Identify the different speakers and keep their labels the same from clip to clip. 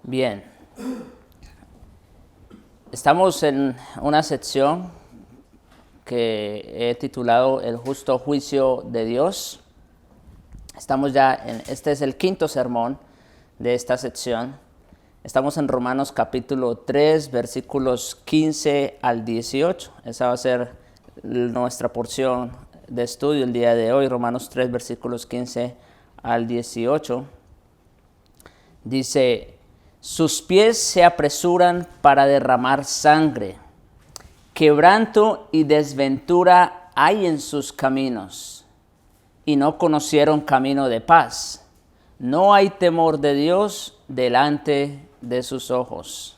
Speaker 1: Bien, estamos en una sección que he titulado El justo juicio de Dios. Estamos ya este es el quinto sermón de esta sección. Estamos en Romanos capítulo 3, versículos 15 al 18. Esa va a ser nuestra porción de estudio el día de hoy, Romanos 3, versículos 15 al 18. Dice: sus pies se apresuran para derramar sangre. Quebranto y desventura hay en sus caminos, y no conocieron camino de paz. No hay temor de Dios delante de sus ojos.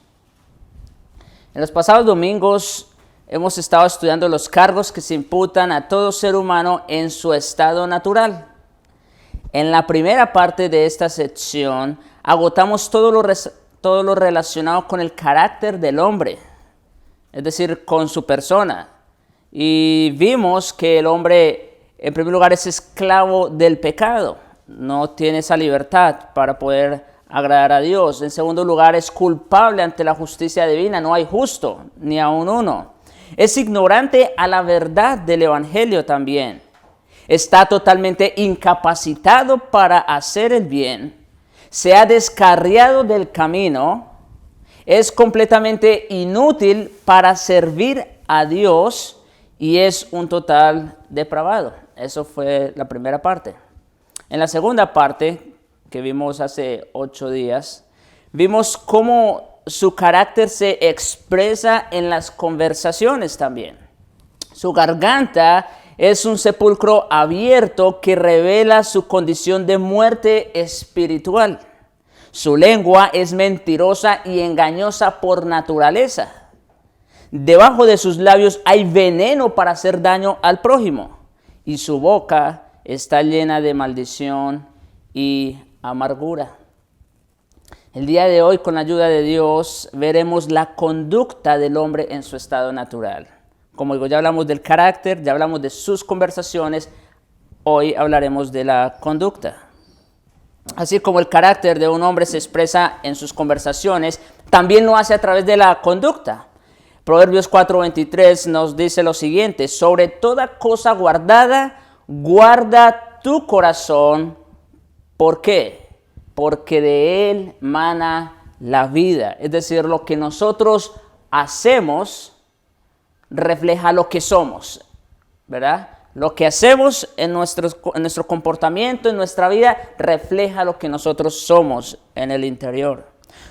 Speaker 1: En los pasados domingos hemos estado estudiando los cargos que se imputan a todo ser humano en su estado natural. En la primera parte de esta sección agotamos todo lo relacionado con el carácter del hombre, es decir, con su persona. Y vimos que el hombre, en primer lugar, es esclavo del pecado. No tiene esa libertad para poder agradar a Dios. En segundo lugar, es culpable ante la justicia divina. No hay justo, ni aun uno. Es ignorante a la verdad del evangelio también. Está totalmente incapacitado para hacer el bien. Se ha descarriado del camino. Es completamente inútil para servir a Dios y es un total depravado. Eso fue la primera parte. En la segunda parte, que vimos hace 8 días, vimos cómo su carácter se expresa en las conversaciones también. Su garganta es un sepulcro abierto que revela su condición de muerte espiritual. Su lengua es mentirosa y engañosa por naturaleza. Debajo de sus labios hay veneno para hacer daño al prójimo. Y su boca está llena de maldición y amargura. El día de hoy, con la ayuda de Dios, veremos la conducta del hombre en su estado natural. Como digo, ya hablamos del carácter, ya hablamos de sus conversaciones, hoy hablaremos de la conducta. Así como el carácter de un hombre se expresa en sus conversaciones, también lo hace a través de la conducta. Proverbios 4:23 nos dice lo siguiente: sobre toda cosa guardada, guarda tu corazón. ¿Por qué? Porque de él mana la vida. Es decir, lo que nosotros hacemos refleja lo que somos, ¿verdad? Lo que hacemos en nuestro comportamiento, en nuestra vida, refleja lo que nosotros somos en el interior.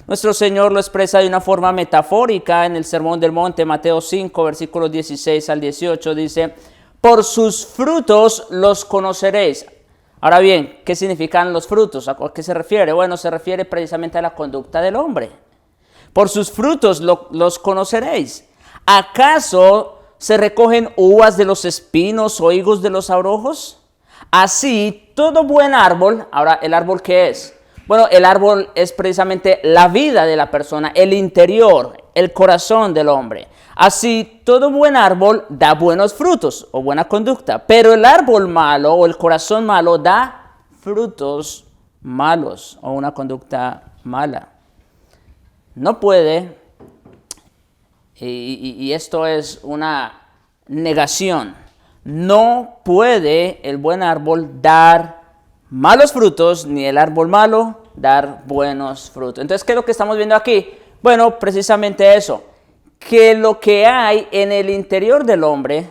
Speaker 1: Nuestro Señor lo expresa de una forma metafórica en el Sermón del Monte, Mateo 5, versículos 16 al 18, dice: por sus frutos los conoceréis. Ahora bien, ¿qué significan los frutos? ¿A qué se refiere? Bueno, se refiere precisamente a la conducta del hombre. Por sus frutos los conoceréis. ¿Acaso se recogen uvas de los espinos o higos de los abrojos? Así, todo buen árbol, ahora, ¿el árbol qué es? Bueno, el árbol es precisamente la vida de la persona, el interior, el corazón del hombre. Así, todo buen árbol da buenos frutos o buena conducta, pero el árbol malo o el corazón malo da frutos malos o una conducta mala. No puede, y esto es una negación, no puede el buen árbol dar malos frutos, ni el árbol malo dar buenos frutos. Entonces, ¿qué es lo que estamos viendo aquí? Bueno, precisamente eso, que lo que hay en el interior del hombre,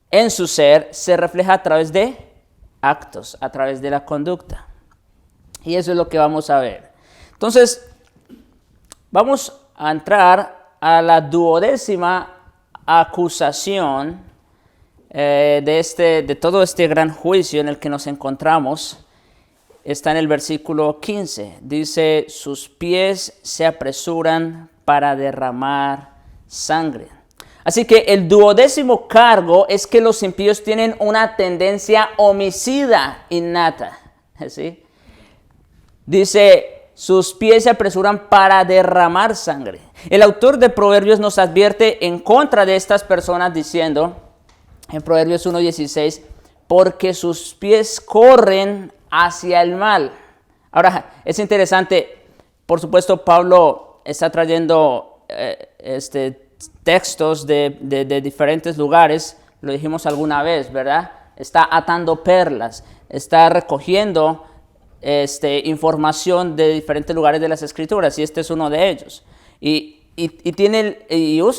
Speaker 1: en su ser, se refleja a través de actos, a través de la conducta. Y eso es lo que vamos a ver. Entonces, vamos a entrar a la 12ª acusación de todo este gran juicio en el que nos encontramos. Está en el versículo 15. Dice: sus pies se apresuran para derramar sangre. Así que el 12º cargo es que los impíos tienen una tendencia homicida innata. ¿Sí? Dice: sus pies se apresuran para derramar sangre. El autor de Proverbios nos advierte en contra de estas personas diciendo, en Proverbios 1:16, porque sus pies corren hacia el mal. Ahora, es interesante, Por supuesto, Pablo está trayendo textos de diferentes lugares, lo dijimos alguna vez, ¿verdad? Está atando perlas, está recogiendo información de diferentes lugares de las Escrituras, y este es uno de ellos.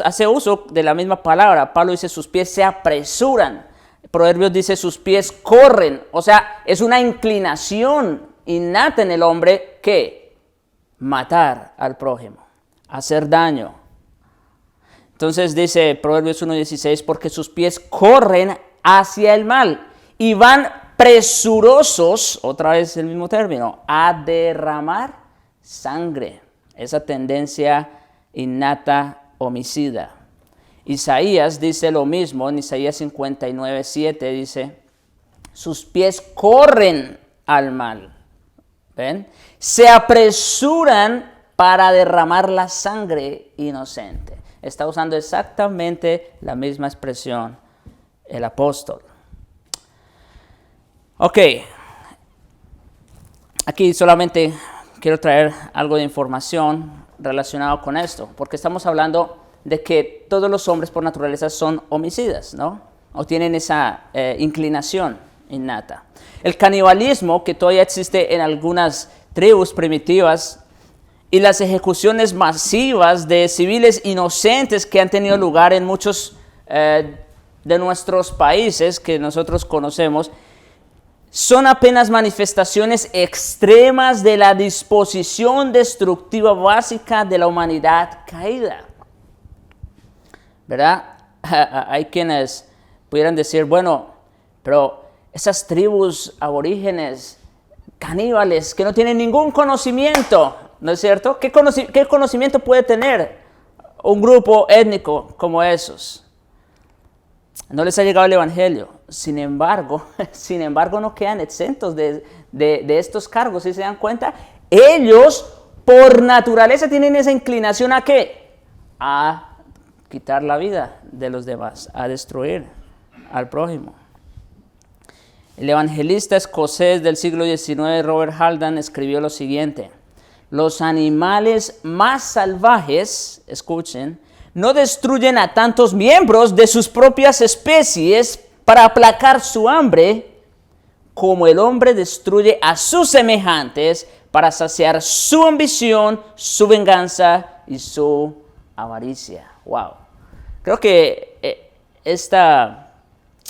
Speaker 1: Hace uso de la misma palabra. Pablo dice, sus pies se apresuran. Proverbios dice, sus pies corren. O sea, es una inclinación innata en el hombre que matar al prójimo, hacer daño. Entonces dice Proverbios 1:16, porque sus pies corren hacia el mal y van presurosos, otra vez el mismo término, a derramar sangre. Esa tendencia innata homicida. Isaías dice lo mismo, en Isaías 59:7 dice, sus pies corren al mal. ¿Ven? Se apresuran para derramar la sangre inocente. Está usando exactamente la misma expresión el apóstol. Ok, aquí solamente quiero traer algo de información relacionado con esto, porque estamos hablando de que todos los hombres por naturaleza son homicidas, ¿no? O tienen esa inclinación innata. El canibalismo que todavía existe en algunas tribus primitivas y las ejecuciones masivas de civiles inocentes que han tenido lugar en muchos de nuestros países que nosotros conocemos, son apenas manifestaciones extremas de la disposición destructiva básica de la humanidad caída. ¿Verdad? Hay quienes pudieran decir, bueno, pero esas tribus aborígenes, caníbales, que no tienen ningún conocimiento, ¿no es cierto? ¿Qué conocimiento puede tener un grupo étnico como esos? No les ha llegado el Evangelio. Sin embargo, no quedan exentos de estos cargos. ¿Sí se dan cuenta? Ellos, por naturaleza, tienen esa inclinación ¿a qué? A quitar la vida de los demás, a destruir al prójimo. El evangelista escocés del siglo XIX, Robert Haldane, escribió lo siguiente: los animales más salvajes, escuchen, no destruyen a tantos miembros de sus propias especies para aplacar su hambre, como el hombre destruye a sus semejantes para saciar su ambición, su venganza y su avaricia. Wow. Creo que esta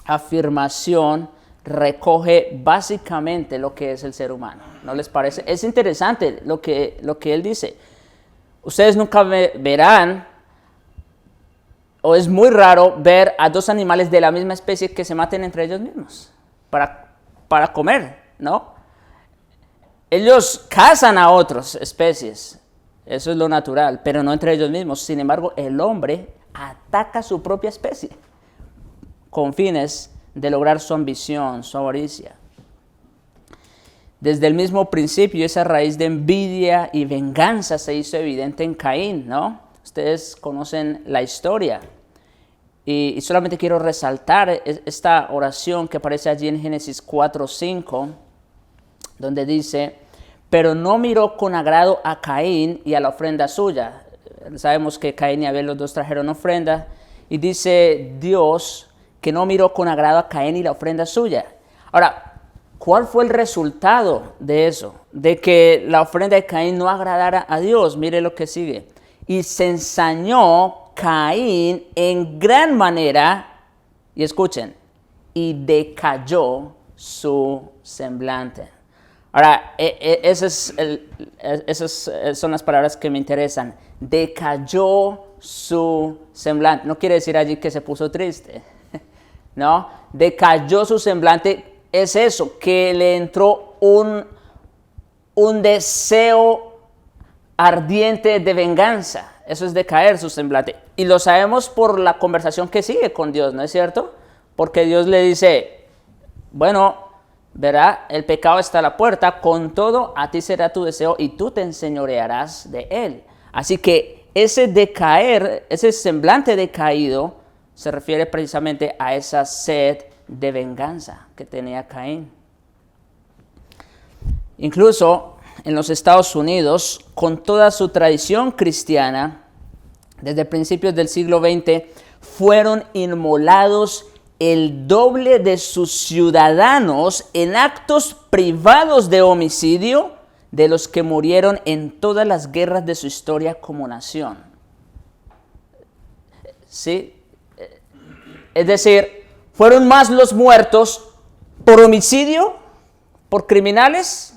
Speaker 1: afirmación recoge básicamente lo que es el ser humano. ¿No les parece? Es interesante lo que él dice. Ustedes nunca verán, o es muy raro ver a dos animales de la misma especie que se maten entre ellos mismos para comer, ¿no? Ellos cazan a otras especies, eso es lo natural, pero no entre ellos mismos. Sin embargo, el hombre ataca a su propia especie con fines de lograr su ambición, su avaricia. Desde el mismo principio, esa raíz de envidia y venganza se hizo evidente en Caín, ¿no? Ustedes conocen la historia. Y solamente quiero resaltar esta oración que aparece allí en Génesis 4:5, donde dice, pero no miró con agrado a Caín y a la ofrenda suya. Sabemos que Caín y Abel los dos trajeron ofrenda. Y dice Dios que no miró con agrado a Caín y la ofrenda suya. Ahora, ¿cuál fue el resultado de eso? De que la ofrenda de Caín no agradara a Dios. Mire lo que sigue. Y se ensañó Caín en gran manera, y escuchen, y decayó su semblante. Ahora, esas son las palabras que me interesan. Decayó su semblante. No quiere decir allí que se puso triste, ¿no? Decayó su semblante, es eso, que le entró un deseo ardiente de venganza. Eso es decaer su semblante. Y lo sabemos por la conversación que sigue con Dios, ¿no es cierto? Porque Dios le dice, bueno, verá, el pecado está a la puerta, con todo a ti será tu deseo y tú te enseñorearás de él. Así que ese decaer, ese semblante decaído, se refiere precisamente a esa sed de venganza que tenía Caín. Incluso en los Estados Unidos, con toda su tradición cristiana, desde principios del siglo XX, fueron inmolados el doble de sus ciudadanos en actos privados de homicidio de los que murieron en todas las guerras de su historia como nación. ¿Sí? Es decir, fueron más los muertos por homicidio, por criminales,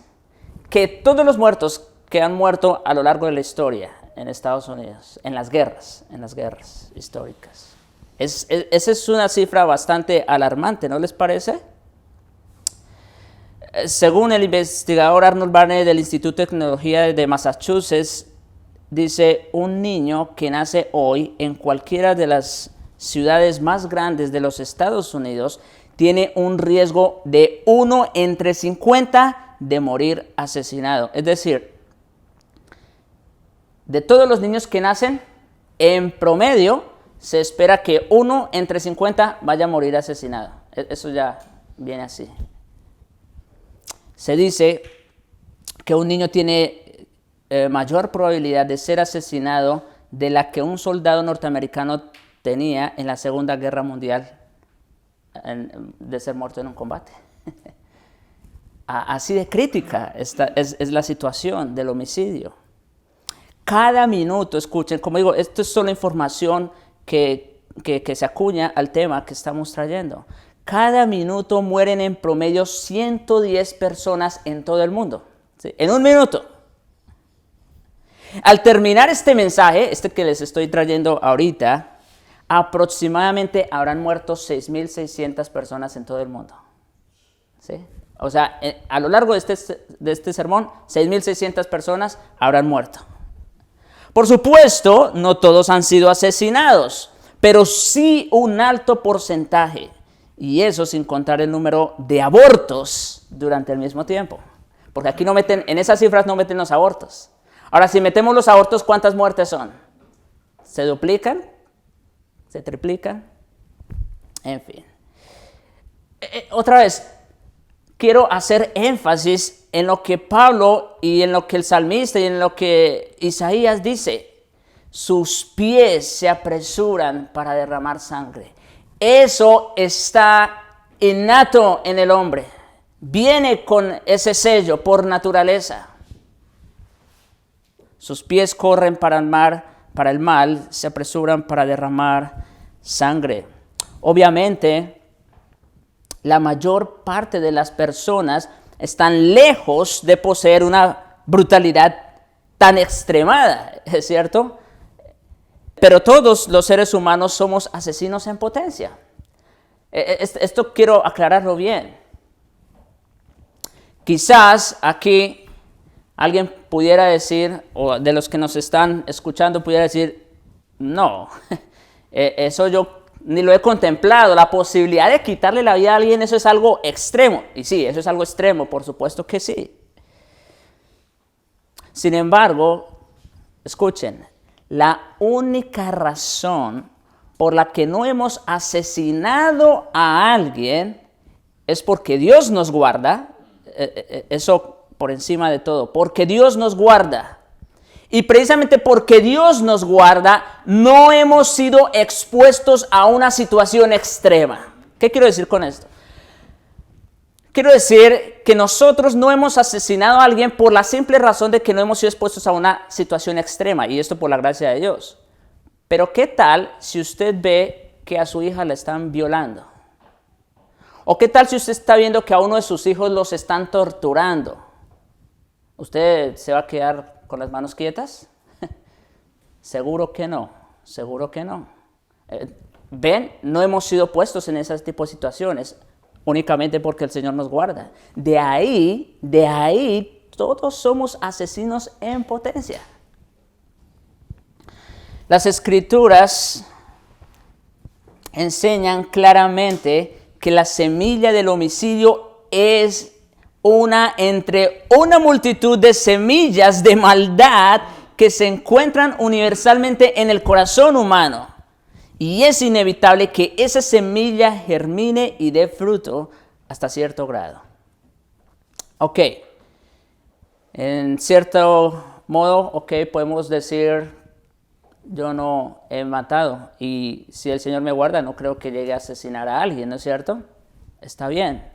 Speaker 1: que todos los muertos que han muerto a lo largo de la historia en Estados Unidos, en las guerras históricas. Esa es una cifra bastante alarmante, ¿no les parece? Según el investigador Arnold Barnett del Instituto de Tecnología de Massachusetts, dice, un niño que nace hoy en cualquiera de las ciudades más grandes de los Estados Unidos tiene un riesgo de 1 entre 50 de morir asesinado. Es decir, de todos los niños que nacen, en promedio, se espera que 1 entre 50 vaya a morir asesinado. Eso ya viene así. Se dice que un niño tiene mayor probabilidad de ser asesinado de la que un soldado norteamericano tenía en la Segunda Guerra Mundial de ser muerto en un combate. Así de crítica es la situación del homicidio. Cada minuto, escuchen, como digo, esto es solo información que se acuña al tema que estamos trayendo. Cada minuto mueren en promedio 110 personas en todo el mundo. ¿Sí? En un minuto. Al terminar este mensaje, que les estoy trayendo ahorita, aproximadamente habrán muerto 6.600 personas en todo el mundo. ¿Sí? O sea, a lo largo de este sermón, 6.600 personas habrán muerto. Por supuesto, no todos han sido asesinados, pero sí un alto porcentaje. Y eso sin contar el número de abortos durante el mismo tiempo. Porque aquí en esas cifras no meten los abortos. Ahora, si metemos los abortos, ¿cuántas muertes son? ¿Se duplican? ¿Se triplican? En fin. Otra vez, quiero hacer énfasis en lo que Pablo y en lo que el salmista y en lo que Isaías dice. Sus pies se apresuran para derramar sangre. Eso está innato en el hombre. Viene con ese sello por naturaleza. Sus pies corren para el mal, se apresuran para derramar sangre. Obviamente, la mayor parte de las personas están lejos de poseer una brutalidad tan extremada, ¿es cierto? Pero todos los seres humanos somos asesinos en potencia. Esto quiero aclararlo bien. Quizás aquí alguien pudiera decir, o de los que nos están escuchando pudiera decir, no, eso yo ni lo he contemplado. La posibilidad de quitarle la vida a alguien, eso es algo extremo. Y sí, eso es algo extremo, por supuesto que sí. Sin embargo, escuchen, la única razón por la que no hemos asesinado a alguien es porque Dios nos guarda, eso por encima de todo, porque Dios nos guarda. Y precisamente porque Dios nos guarda, no hemos sido expuestos a una situación extrema. ¿Qué quiero decir con esto? Quiero decir que nosotros no hemos asesinado a alguien por la simple razón de que no hemos sido expuestos a una situación extrema, y esto por la gracia de Dios. Pero ¿qué tal si usted ve que a su hija la están violando? ¿O qué tal si usted está viendo que a uno de sus hijos los están torturando? ¿Usted se va a quedar con las manos quietas? Seguro que no, seguro que no. ¿Ven? No hemos sido puestos en ese tipo de situaciones únicamente porque el Señor nos guarda. De ahí, todos somos asesinos en potencia. Las Escrituras enseñan claramente que la semilla del homicidio es una entre una multitud de semillas de maldad que se encuentran universalmente en el corazón humano. Y es inevitable que esa semilla germine y dé fruto hasta cierto grado. Ok. En cierto modo, ok, podemos decir, yo no he matado y si el Señor me guarda, no creo que llegue a asesinar a alguien, ¿no es cierto? Está bien.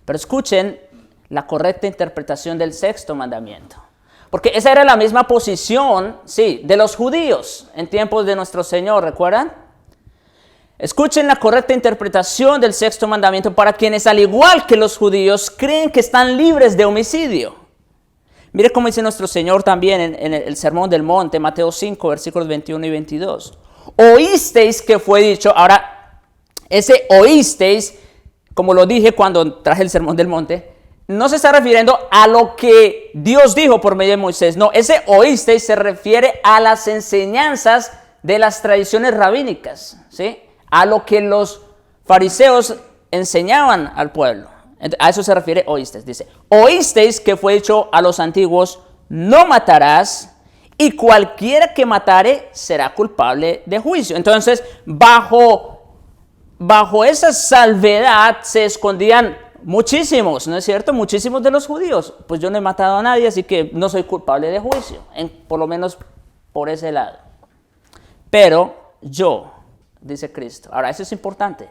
Speaker 1: Pero escuchen la correcta interpretación del sexto mandamiento. Porque esa era la misma posición, sí, de los judíos en tiempos de nuestro Señor, ¿recuerdan? Escuchen la correcta interpretación del sexto mandamiento para quienes, al igual que los judíos, creen que están libres de homicidio. Mire cómo dice nuestro Señor también en el Sermón del Monte, Mateo 5, versículos 21 y 22. Oísteis que fue dicho, ahora, ese oísteis, como lo dije cuando traje el Sermón del Monte, no se está refiriendo a lo que Dios dijo por medio de Moisés. No, ese oísteis se refiere a las enseñanzas de las tradiciones rabínicas, ¿sí? A lo que los fariseos enseñaban al pueblo. A eso se refiere oísteis. Dice, oísteis que fue dicho a los antiguos, no matarás, y cualquiera que matare será culpable de juicio. Entonces, bajo esa salvedad se escondían muchísimos, ¿no es cierto? Muchísimos de los judíos. Pues yo no he matado a nadie, así que no soy culpable de juicio, por lo menos por ese lado. Pero yo, dice Cristo. Ahora, eso es importante.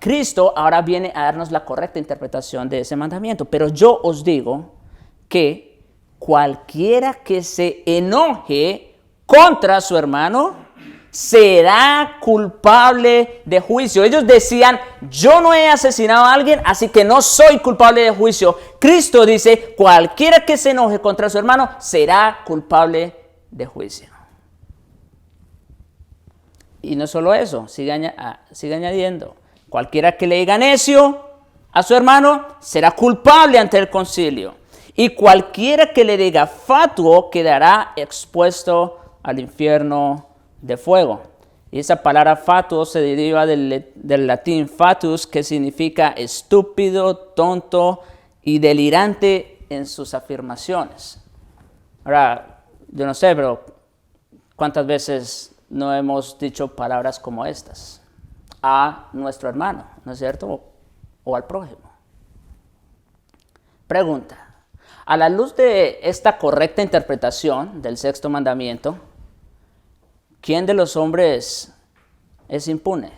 Speaker 1: Cristo ahora viene a darnos la correcta interpretación de ese mandamiento. Pero yo os digo que cualquiera que se enoje contra su hermano será culpable de juicio. Ellos decían, yo no he asesinado a alguien, así que no soy culpable de juicio. Cristo dice, cualquiera que se enoje contra su hermano será culpable de juicio. Y no solo eso, sigue añadiendo, cualquiera que le diga necio a su hermano será culpable ante el concilio. Y cualquiera que le diga fatuo quedará expuesto al infierno de fuego. Y esa palabra fatuo se deriva del latín fatus, que significa estúpido, tonto y delirante en sus afirmaciones. Ahora, yo no sé, pero ¿cuántas veces no hemos dicho palabras como estas a nuestro hermano, ¿no es cierto? O al prójimo. Pregunta: a la luz de esta correcta interpretación del sexto mandamiento, ¿quién de los hombres es impune?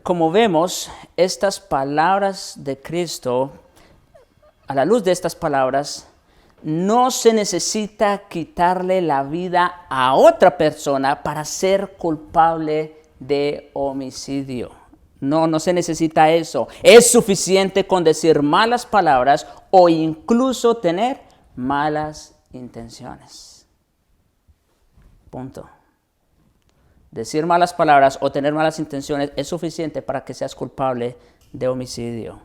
Speaker 1: Como vemos, estas palabras de Cristo, a la luz de estas palabras, no se necesita quitarle la vida a otra persona para ser culpable de homicidio. No se necesita eso. Es suficiente con decir malas palabras o incluso tener malas intenciones. Punto. Decir malas palabras o tener malas intenciones es suficiente para que seas culpable de homicidio.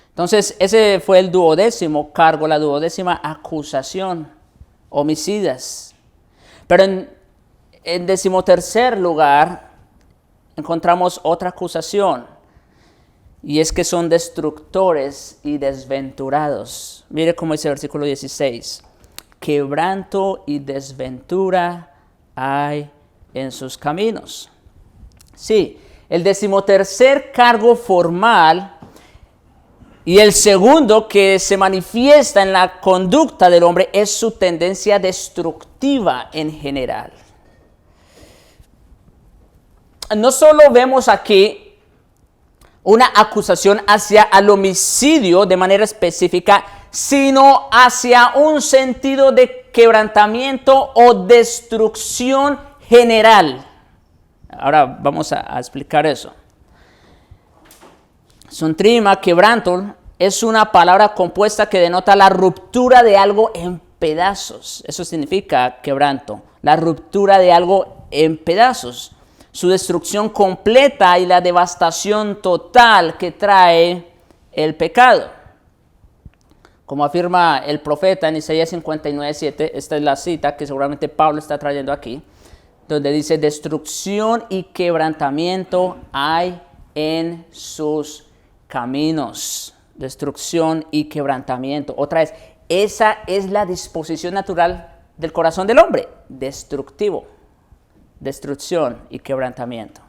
Speaker 1: Entonces, ese fue el 12º cargo, la 12ª acusación, homicidas. Pero en 13º lugar encontramos otra acusación, y es que son destructores y desventurados. Mire cómo dice el versículo 16. Quebranto y desventura hay en sus caminos. Sí, el 13º cargo formal y el segundo que se manifiesta en la conducta del hombre es su tendencia destructiva en general. No solo vemos aquí una acusación hacia el homicidio de manera específica, sino hacia un sentido de quebrantamiento o destrucción general. Ahora vamos a explicar eso. Suntrima, quebranto, es una palabra compuesta que denota la ruptura de algo en pedazos. Eso significa quebranto, la ruptura de algo en pedazos. Su destrucción completa y la devastación total que trae el pecado. Como afirma el profeta en Isaías 59:7, esta es la cita que seguramente Pablo está trayendo aquí, donde dice, destrucción y quebrantamiento hay en sus caminos. Destrucción y quebrantamiento. Otra vez, esa es la disposición natural del corazón del hombre, destructivo. Destrucción y quebrantamiento.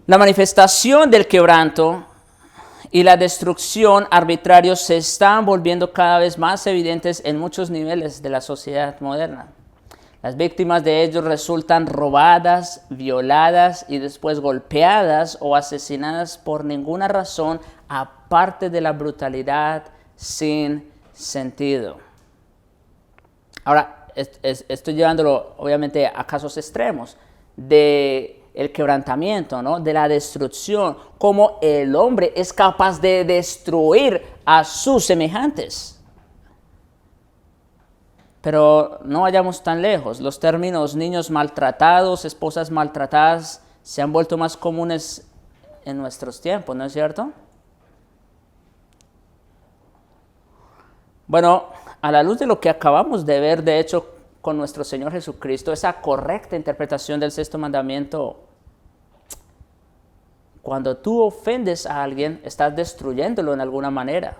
Speaker 1: La manifestación del quebranto y la destrucción arbitraria se están volviendo cada vez más evidentes en muchos niveles de la sociedad moderna. Las víctimas de ellos resultan robadas, violadas y después golpeadas o asesinadas por ninguna razón aparte de la brutalidad sin sentido. Ahora, estoy llevándolo obviamente a casos extremos de el quebrantamiento, ¿no? De la destrucción, cómo el hombre es capaz de destruir a sus semejantes. Pero no vayamos tan lejos. Los términos niños maltratados, esposas maltratadas, se han vuelto más comunes en nuestros tiempos, ¿no es cierto? Bueno, a la luz de lo que acabamos de ver, de hecho, con nuestro Señor Jesucristo, esa correcta interpretación del sexto mandamiento, cuando tú ofendes a alguien, estás destruyéndolo en alguna manera.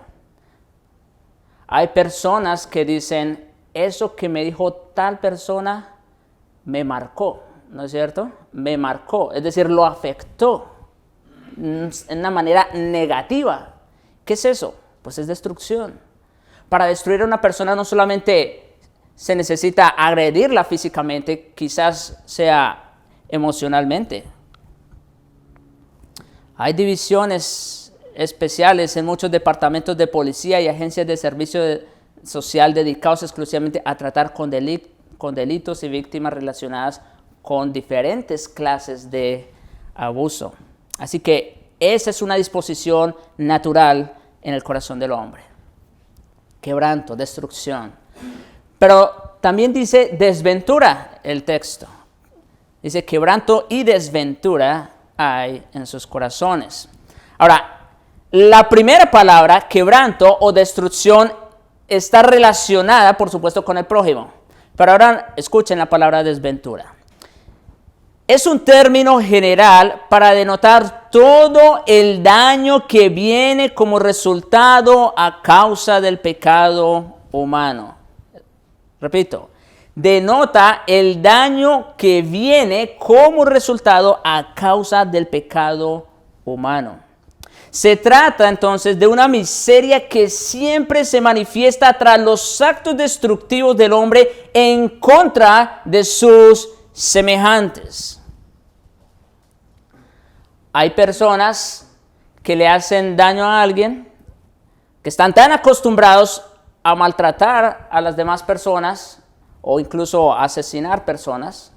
Speaker 1: Hay personas que dicen, eso que me dijo tal persona me marcó, ¿no es cierto? Me marcó, es decir, lo afectó en una manera negativa. ¿Qué es eso? Pues es destrucción. Para destruir a una persona no solamente se necesita agredirla físicamente, quizás sea emocionalmente. Hay divisiones especiales en muchos departamentos de policía y agencias de servicio social dedicados exclusivamente a tratar con delitos y víctimas relacionadas con diferentes clases de abuso. Así que esa es una disposición natural en el corazón del hombre. Quebranto, destrucción. Pero también dice desventura el texto. Dice quebranto y desventura hay en sus corazones. Ahora, la primera palabra, quebranto o destrucción, está relacionada, por supuesto, con el prójimo. Pero ahora escuchen la palabra desventura. Es un término general para denotar todo el daño que viene como resultado a causa del pecado humano. Repito, denota el daño que viene como resultado a causa del pecado humano. Se trata entonces de una miseria que siempre se manifiesta tras los actos destructivos del hombre en contra de sus semejantes. Hay personas que le hacen daño a alguien, que están tan acostumbrados a maltratar a las demás personas o incluso a asesinar personas,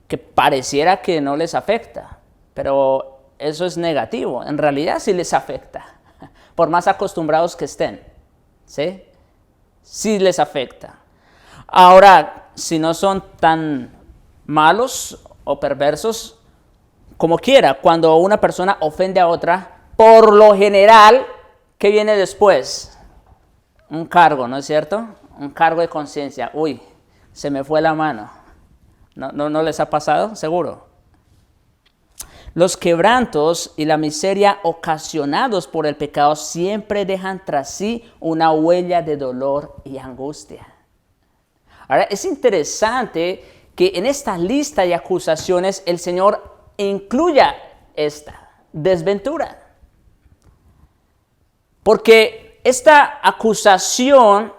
Speaker 1: que pareciera que no les afecta, pero eso es negativo. En realidad sí les afecta, por más acostumbrados que estén, ¿sí? Sí les afecta. Ahora, si no son tan malos o perversos, como quiera, cuando una persona ofende a otra, por lo general, ¿qué viene después? Un cargo, ¿no es cierto? Un cargo de conciencia. Uy, se me fue la mano. ¿No les ha pasado? Seguro. Los quebrantos y la miseria ocasionados por el pecado siempre dejan tras sí una huella de dolor y angustia. Ahora, es interesante que en esta lista de acusaciones el Señor incluya esta desventura. Porque esta acusación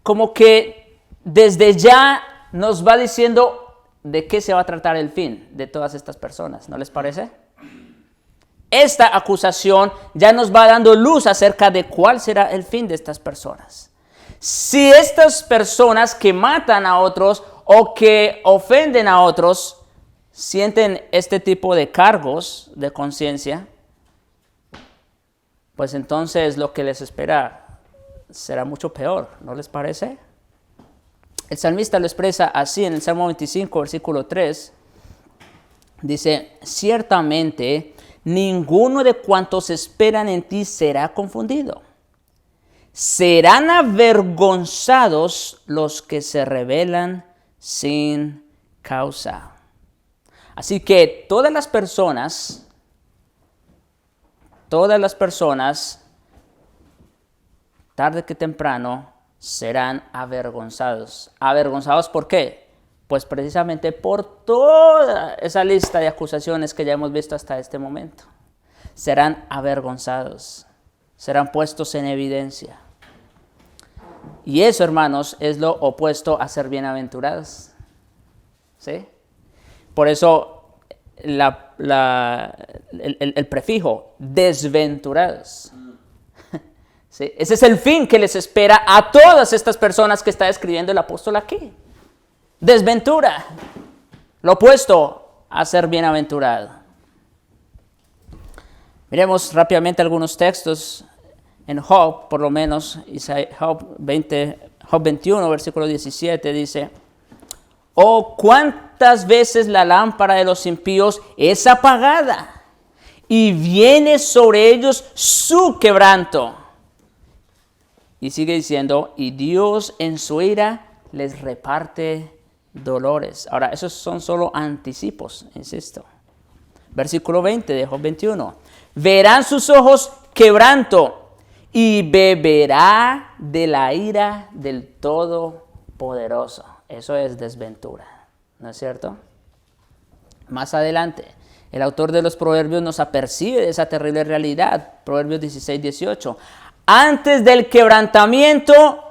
Speaker 1: como que desde ya nos va diciendo de qué se va a tratar el fin de todas estas personas, ¿no les parece? Esta acusación ya nos va dando luz acerca de cuál será el fin de estas personas. Si estas personas que matan a otros o que ofenden a otros sienten este tipo de cargos de conciencia, pues entonces lo que les espera será mucho peor, ¿no les parece? El salmista lo expresa así en el Salmo 25, versículo 3. Dice, ciertamente ninguno de cuantos esperan en ti será confundido. Serán avergonzados los que se rebelan sin causa. Así que todas las personas, tarde que temprano, serán avergonzados. ¿Avergonzados por qué? Pues precisamente por toda esa lista de acusaciones que ya hemos visto hasta este momento. Serán avergonzados, serán puestos en evidencia. Y eso, hermanos, es lo opuesto a ser bienaventurados. ¿Sí? Por eso el prefijo desventurados. ¿Sí? Ese es el fin que les espera a todas estas personas que está describiendo el apóstol aquí. Desventura, lo opuesto a ser bienaventurado. Miremos rápidamente algunos textos en Job, por lo menos. Job 21, versículo 17 dice: «Oh, cuántas veces la lámpara de los impíos es apagada, y viene sobre ellos su quebranto». Y sigue diciendo: «Y Dios en su ira les reparte dolores». Ahora, esos son solo anticipos, insisto. Versículo 20 de Job 21. «Verán sus ojos quebranto, y beberá de la ira del Todopoderoso». Eso es desventura, ¿no es cierto? Más adelante, el autor de los Proverbios nos apercibe de esa terrible realidad. Proverbios 16, 18. «Antes del quebrantamiento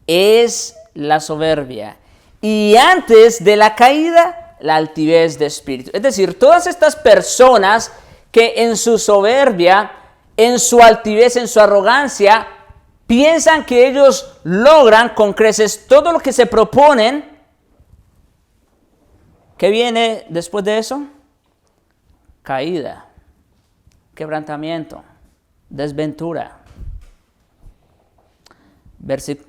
Speaker 1: es la soberbia, y antes de la caída, la altivez de espíritu». Es decir, todas estas personas que en su soberbia, en su altivez, en su arrogancia, piensan que ellos logran con creces todo lo que se proponen. ¿Qué viene después de eso? Caída, quebrantamiento, desventura.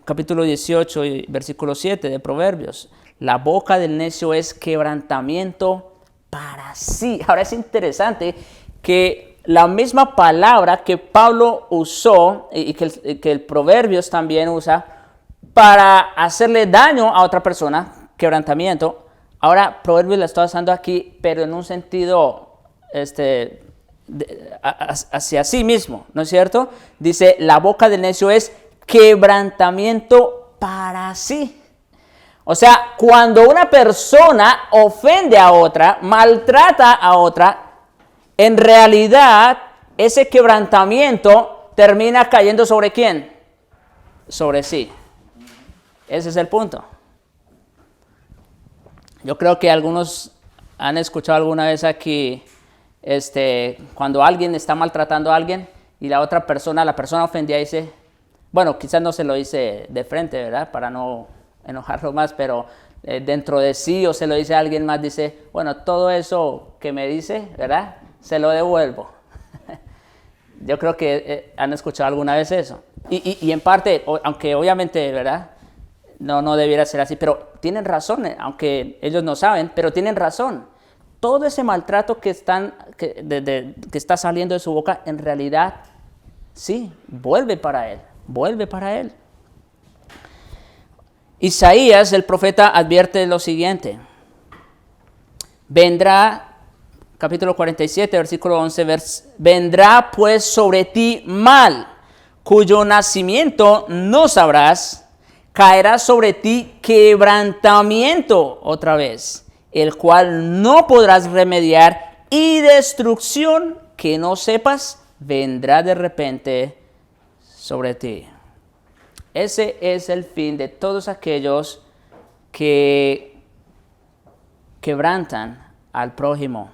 Speaker 1: Capítulo 18 y versículo 7 de Proverbios. «La boca del necio es quebrantamiento para sí». Ahora es interesante que la misma palabra que Pablo usó y que el Proverbios también usa para hacerle daño a otra persona, quebrantamiento, ahora Proverbios la está usando aquí, pero en un sentido hacia sí mismo, ¿no es cierto? Dice: «La boca del necio es quebrantamiento para sí». O sea, cuando una persona ofende a otra, maltrata a otra, en realidad ese quebrantamiento termina cayendo ¿sobre quién? Sobre sí. Ese es el punto. Yo creo que algunos han escuchado alguna vez aquí, cuando alguien está maltratando a alguien y la persona ofendida dice, bueno, quizás no se lo dice de frente, ¿verdad? Para no enojarlo más, pero dentro de sí, o se lo dice a alguien más, dice, bueno, todo eso que me dice, ¿verdad? Se lo devuelvo. Yo creo que han escuchado alguna vez eso. Y en parte, aunque obviamente, ¿verdad? No debiera ser así, pero tienen razón, aunque ellos no saben, pero tienen razón. Todo ese maltrato que está saliendo de su boca, en realidad, sí, vuelve para él. Isaías, el profeta, advierte lo siguiente. Vendrá, capítulo 47, versículo 11, vendrá pues sobre ti mal, cuyo nacimiento no sabrás, caerá sobre ti quebrantamiento otra vez, el cual no podrás remediar, y destrucción que no sepas vendrá de repente sobre ti. Ese es el fin de todos aquellos que quebrantan al prójimo,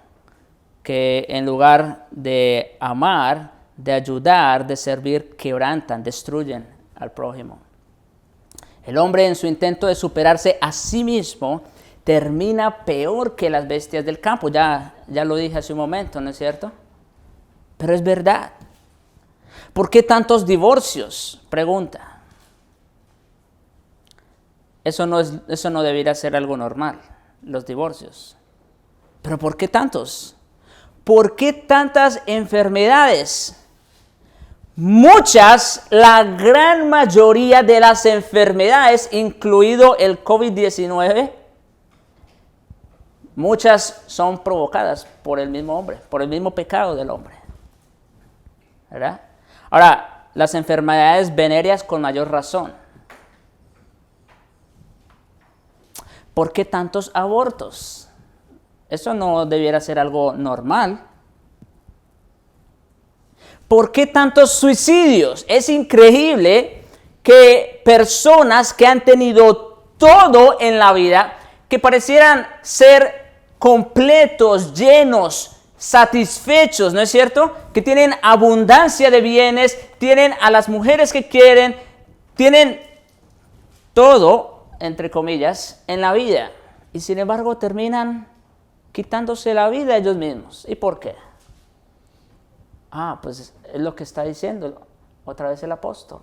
Speaker 1: que en lugar de amar, de ayudar, de servir, quebrantan, destruyen al prójimo. El hombre, en su intento de superarse a sí mismo, termina peor que las bestias del campo. Ya lo dije hace un momento, ¿no es cierto? Pero es verdad. ¿Por qué tantos divorcios? Pregunta. Eso no debería ser algo normal, los divorcios. ¿Pero por qué tantos? ¿Por qué tantas enfermedades? Muchas, la gran mayoría de las enfermedades, incluido el COVID-19, muchas son provocadas por el mismo hombre, por el mismo pecado del hombre. ¿Verdad? Ahora, las enfermedades venéreas con mayor razón. ¿por qué tantos abortos? Eso no debiera ser algo normal. ¿Por qué tantos suicidios? Es increíble que personas que han tenido todo en la vida, que parecieran ser completos, llenos, satisfechos, ¿no es cierto? Que tienen abundancia de bienes, tienen a las mujeres que quieren, tienen todo, entre comillas, en la vida. Y sin embargo terminan quitándose la vida ellos mismos. ¿Y por qué? Pues es lo que está diciendo otra vez el apóstol.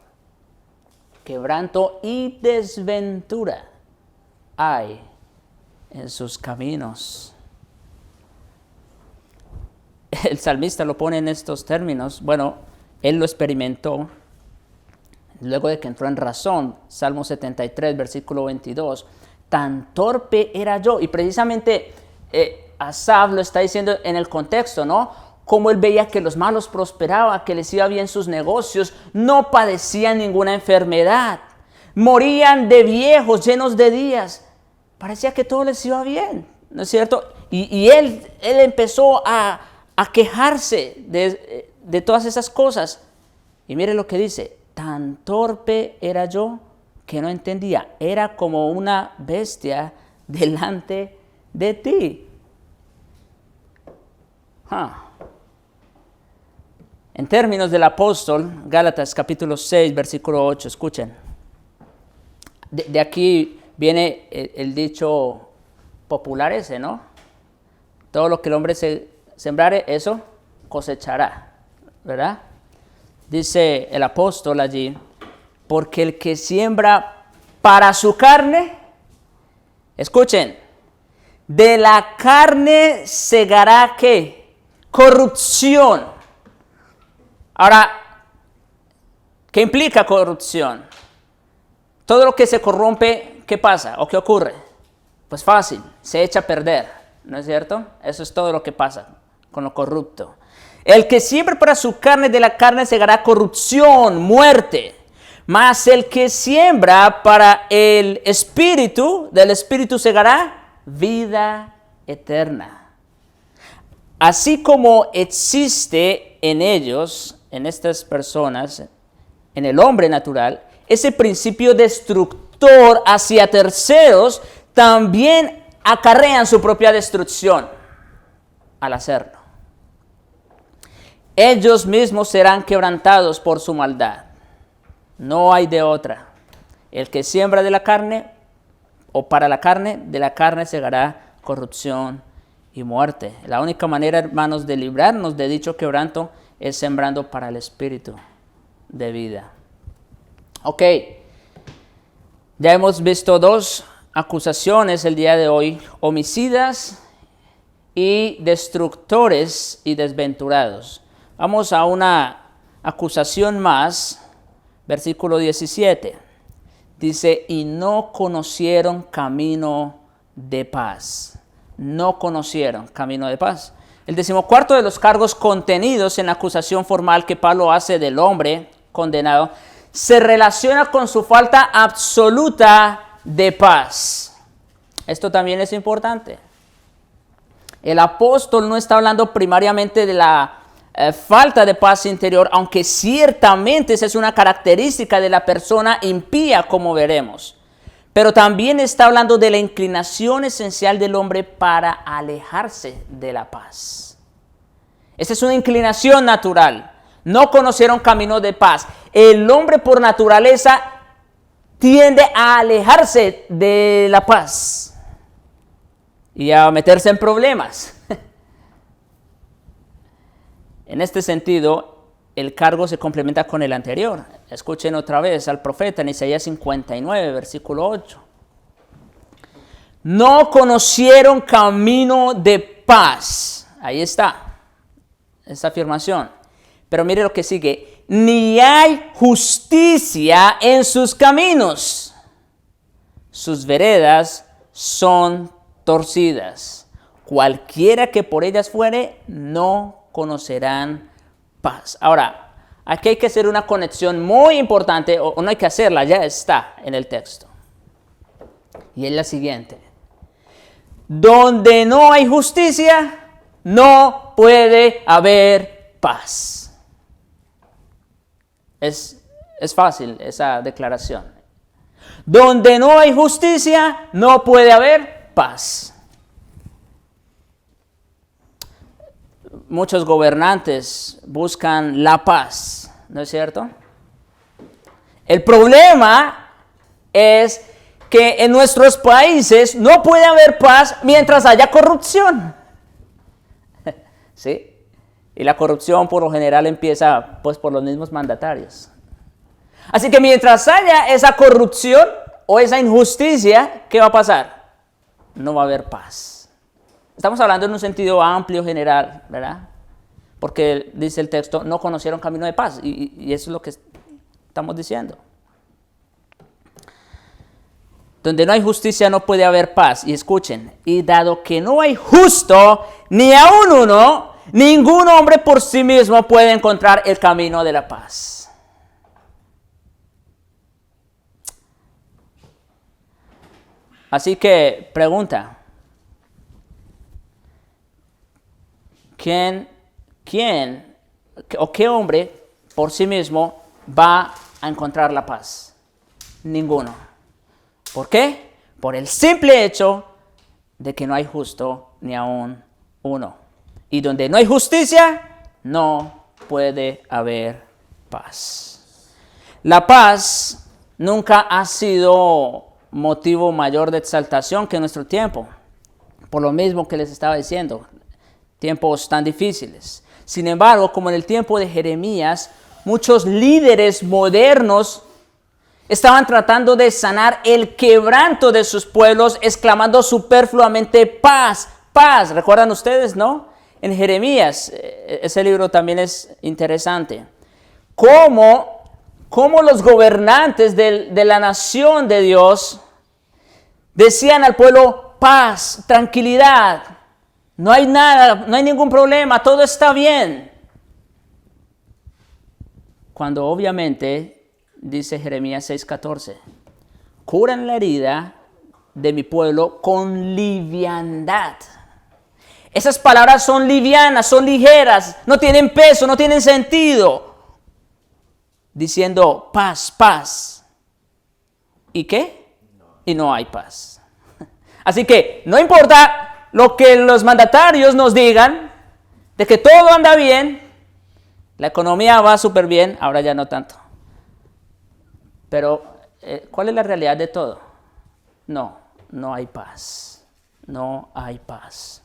Speaker 1: Quebranto y desventura hay en sus caminos. El salmista lo pone en estos términos. Bueno, él lo experimentó luego de que entró en razón. Salmo 73, versículo 22. Tan torpe era yo. Y precisamente Asaf lo está diciendo en el contexto, ¿no? Como él veía que los malos prosperaban, que les iba bien sus negocios, no padecían ninguna enfermedad, morían de viejos, llenos de días. Parecía que todo les iba bien, ¿no es cierto? Y él empezó a quejarse de todas esas cosas. Y mire lo que dice: tan torpe era yo que no entendía. Era como una bestia delante de ti. En términos del apóstol, Gálatas capítulo 6, versículo 8, escuchen. De aquí viene el dicho popular ese, ¿no? Todo lo que el hombre sembrare, eso cosechará, ¿verdad? Dice el apóstol allí: porque el que siembra para su carne, escuchen, de la carne segará ¿qué? Corrupción. Ahora, ¿qué implica corrupción? Todo lo que se corrompe, ¿qué pasa o qué ocurre? Pues fácil, se echa a perder, ¿no es cierto? Eso es todo lo que pasa con lo corrupto. El que siembra para su carne, de la carne segará corrupción, muerte. Mas el que siembra para el espíritu, del espíritu segará vida eterna. Así como existe en ellos, en estas personas, en el hombre natural, ese principio destructor hacia terceros, también acarrean su propia destrucción al hacerlo. Ellos mismos serán quebrantados por su maldad. No hay de otra. El que siembra de la carne, o para la carne, de la carne segará corrupción y muerte. La única manera, hermanos, de librarnos de dicho quebranto es sembrando para el espíritu de vida. Ok, ya hemos visto dos acusaciones el día de hoy: homicidas y destructores y desventurados. Vamos a una acusación más, versículo 17. Dice: y no conocieron camino de paz. No conocieron camino de paz. El 14º de los cargos contenidos en la acusación formal que Pablo hace del hombre condenado se relaciona con su falta absoluta de paz. Esto también es importante. El apóstol no está hablando primariamente de la falta de paz interior, aunque ciertamente esa es una característica de la persona impía, como veremos. Pero también está hablando de la inclinación esencial del hombre para alejarse de la paz. Esa es una inclinación natural. No conocieron camino de paz. El hombre por naturaleza tiende a alejarse de la paz y a meterse en problemas. En este sentido, el cargo se complementa con el anterior. Escuchen otra vez al profeta en Isaías 59, versículo 8. No conocieron camino de paz. Ahí está, esta afirmación. Pero mire lo que sigue. Ni hay justicia en sus caminos. Sus veredas son torcidas. Cualquiera que por ellas fuere, no conocerán paz. Ahora, aquí hay que hacer una conexión muy importante, o no hay que hacerla, ya está en el texto. Y es la siguiente. Donde no hay justicia, no puede haber paz. Es fácil esa declaración. Donde no hay justicia, no puede haber paz. Muchos gobernantes buscan la paz, ¿no es cierto? El problema es que en nuestros países no puede haber paz mientras haya corrupción. ¿Sí? Y la corrupción por lo general empieza pues por los mismos mandatarios. Así que mientras haya esa corrupción o esa injusticia, ¿qué va a pasar? No va a haber paz. Estamos hablando en un sentido amplio, general, ¿verdad? Porque dice el texto, no conocieron camino de paz. Y eso es lo que estamos diciendo. Donde no hay justicia no puede haber paz. Y escuchen, y dado que no hay justo ni aun uno, ningún hombre por sí mismo puede encontrar el camino de la paz. Así que, pregunta. ¿Quién o qué hombre por sí mismo va a encontrar la paz? Ninguno. ¿Por qué? Por el simple hecho de que no hay justo ni aun uno. Y donde no hay justicia, no puede haber paz. La paz nunca ha sido motivo mayor de exaltación que en nuestro tiempo. Por lo mismo que les estaba diciendo, tiempos tan difíciles. Sin embargo, como en el tiempo de Jeremías, muchos líderes modernos estaban tratando de sanar el quebranto de sus pueblos, exclamando superfluamente paz, paz. ¿Recuerdan ustedes, no? En Jeremías, ese libro también es interesante. Cómo los gobernantes de la nación de Dios decían al pueblo paz, tranquilidad. No hay nada, no hay ningún problema, todo está bien. Cuando obviamente, dice Jeremías 6:14, curan la herida de mi pueblo con liviandad. Esas palabras son livianas, son ligeras, no tienen peso, no tienen sentido. Diciendo paz, paz. ¿Y qué? Y no hay paz. Así que no importa lo que los mandatarios nos digan, de que todo anda bien, la economía va súper bien, ahora ya no tanto. Pero, ¿cuál es la realidad de todo? No hay paz. No hay paz.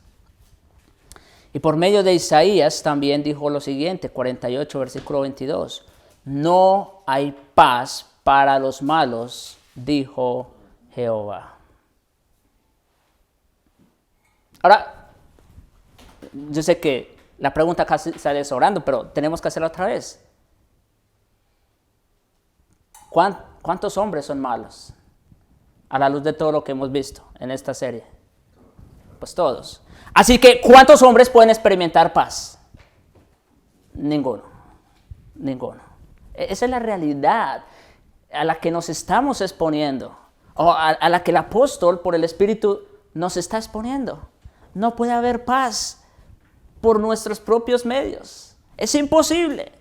Speaker 1: Y por medio de Isaías también dijo lo siguiente, 48, versículo 22. No hay paz para los malos, dijo Jehová. Ahora, yo sé que la pregunta casi sale sobrando, pero tenemos que hacerla otra vez. ¿Cuántos hombres son malos? A la luz de todo lo que hemos visto en esta serie. Pues todos. Así que, ¿cuántos hombres pueden experimentar paz? Ninguno. Esa es la realidad a la que nos estamos exponiendo. O a la que el apóstol, por el Espíritu, nos está exponiendo. No puede haber paz por nuestros propios medios. Es imposible.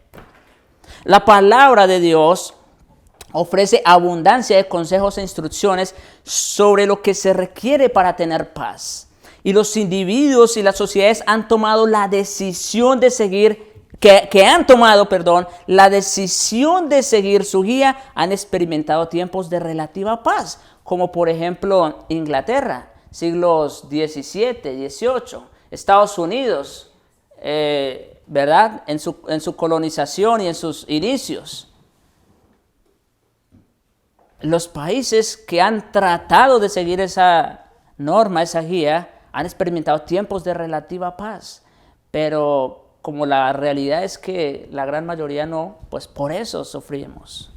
Speaker 1: La palabra de Dios ofrece abundancia de consejos e instrucciones sobre lo que se requiere para tener paz. Y los individuos y las sociedades han tomado la decisión de seguir, la decisión de seguir su guía, han experimentado tiempos de relativa paz, como por ejemplo Inglaterra, siglos XVII, XVIII, Estados Unidos, ¿verdad? En su colonización y en sus inicios. Los países que han tratado de seguir esa norma, esa guía, han experimentado tiempos de relativa paz. Pero como la realidad es que la gran mayoría no, pues por eso sufrimos.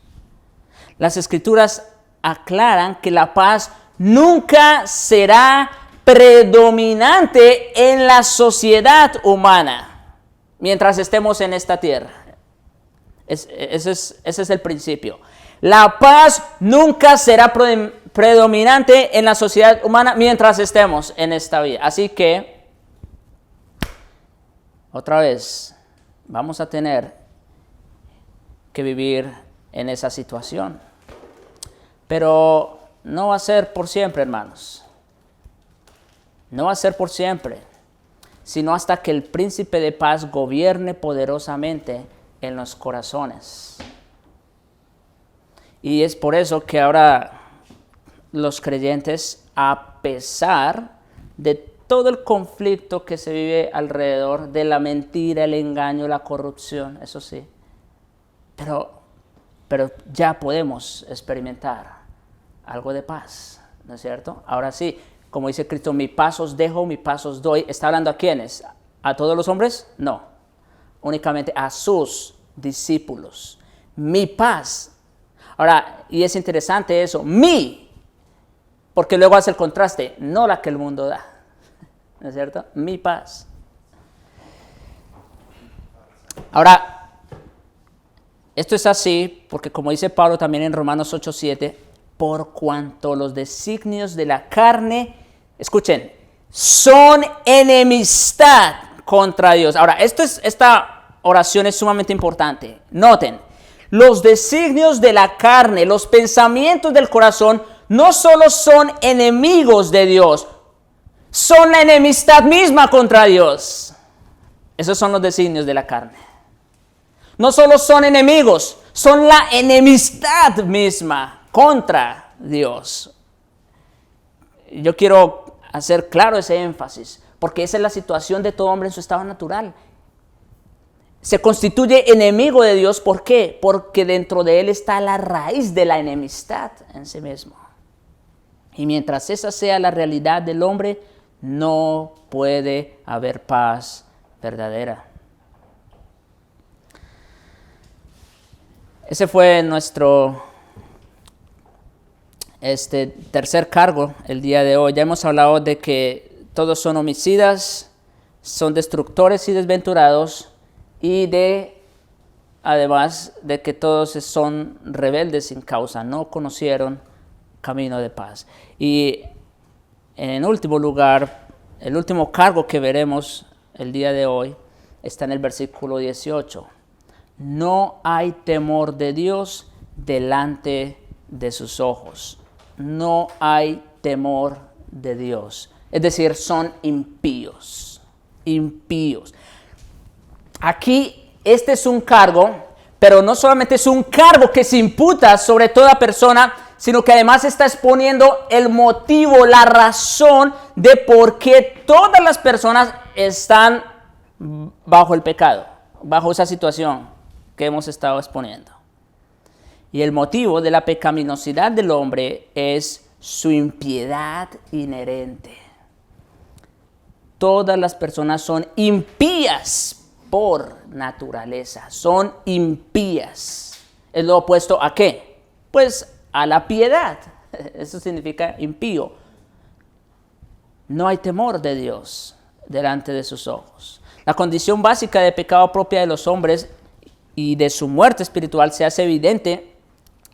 Speaker 1: Las Escrituras aclaran que la paz nunca será predominante en la sociedad humana mientras estemos en esta tierra. Ese es el principio. La paz nunca será predominante en la sociedad humana mientras estemos en esta vida. Así que, otra vez, vamos a tener que vivir en esa situación. Pero no va a ser por siempre, hermanos. No va a ser por siempre, sino hasta que el príncipe de paz gobierne poderosamente en los corazones. Y es por eso que ahora los creyentes, a pesar de todo el conflicto que se vive alrededor de la mentira, el engaño, la corrupción, eso sí, pero ya podemos experimentar algo de paz, ¿no es cierto? Ahora sí, como dice Cristo, mi paz os dejo, mi paz os doy. ¿Está hablando a quiénes? ¿A todos los hombres? No, únicamente a sus discípulos. Mi paz. Ahora, y es interesante eso, porque luego hace el contraste, no la que el mundo da, ¿no es cierto? Mi paz. Ahora, esto es así porque como dice Pablo también en Romanos 8:7, por cuanto los designios de la carne, escuchen, son enemistad contra Dios. Ahora, esta oración es sumamente importante. Noten, los designios de la carne, los pensamientos del corazón, no solo son enemigos de Dios, son la enemistad misma contra Dios. Esos son los designios de la carne. No solo son enemigos, son la enemistad misma contra Dios. Yo quiero hacer claro ese énfasis, porque esa es la situación de todo hombre en su estado natural. Se constituye enemigo de Dios, ¿por qué? Porque dentro de él está la raíz de la enemistad en sí mismo. Y mientras esa sea la realidad del hombre, no puede haber paz verdadera. Ese fue nuestro tercer cargo el día de hoy. Ya hemos hablado de que todos son homicidas, son destructores y desventurados, y además de que todos son rebeldes sin causa, no conocieron camino de paz. Y en último lugar, el último cargo que veremos el día de hoy está en el versículo 18. No hay temor de Dios delante de sus ojos. No hay temor de Dios. Es decir, son impíos. Impíos. Aquí este es un cargo, pero no solamente es un cargo que se imputa sobre toda persona, sino que además está exponiendo el motivo, la razón de por qué todas las personas están bajo el pecado, bajo esa situación que hemos estado exponiendo. Y el motivo de la pecaminosidad del hombre es su impiedad inherente. Todas las personas son impías por naturaleza, son impías. ¿Es lo opuesto a qué? Pues a la piedad. Eso significa impío. No hay temor de Dios delante de sus ojos. La condición básica de pecado propia de los hombres y de su muerte espiritual se hace evidente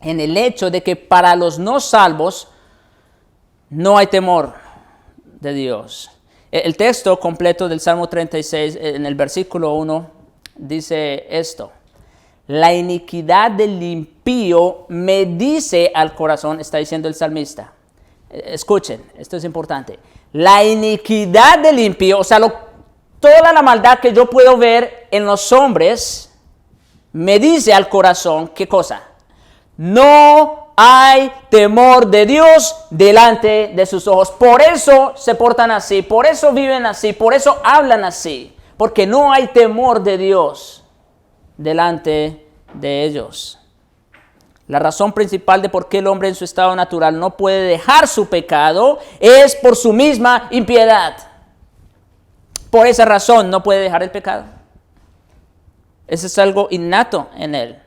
Speaker 1: en el hecho de que para los no salvos no hay temor de Dios. El texto completo del Salmo 36 en el versículo 1 dice esto: la iniquidad del impío me dice al corazón, está diciendo el salmista. Escuchen, esto es importante. La iniquidad del impío, o sea, toda la maldad que yo puedo ver en los hombres, me dice al corazón, ¿qué cosa? No hay temor de Dios delante de sus ojos. Por eso se portan así, por eso viven así, por eso hablan así. Porque no hay temor de Dios delante de ellos. La razón principal de por qué el hombre en su estado natural no puede dejar su pecado es por su misma impiedad. Por esa razón no puede dejar el pecado. Eso es algo innato en él.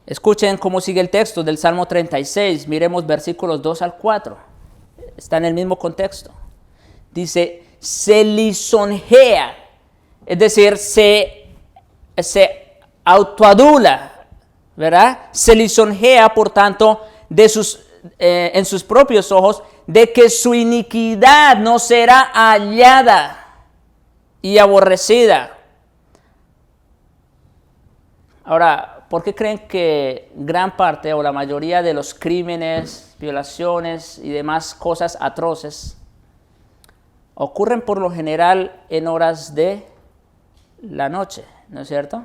Speaker 1: Escuchen cómo sigue el texto del Salmo 36. Miremos versículos 2 al 4. Está en el mismo contexto. Dice, se lisonjea, es decir, se autoadula, ¿verdad? Se lisonjea, por tanto, en sus propios ojos, de que su iniquidad no será hallada y aborrecida. Ahora, ¿por qué creen que gran parte o la mayoría de los crímenes, violaciones y demás cosas atroces ocurren por lo general en horas de la noche, ¿no es cierto?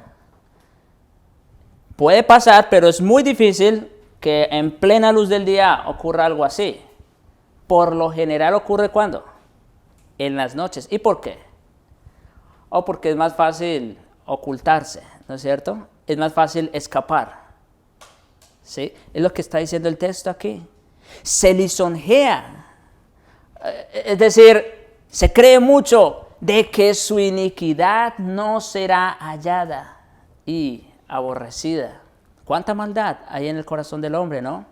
Speaker 1: Puede pasar, pero es muy difícil que en plena luz del día ocurra algo así. Por lo general ocurre ¿cuándo? En las noches. ¿Y por qué? O porque es más fácil ocultarse, ¿no es cierto? Es más fácil escapar. ¿Sí? Es lo que está diciendo el texto aquí. Se lisonjea. Es decir, se cree mucho de que su iniquidad no será hallada y aborrecida. ¿Cuánta maldad hay en el corazón del hombre, no?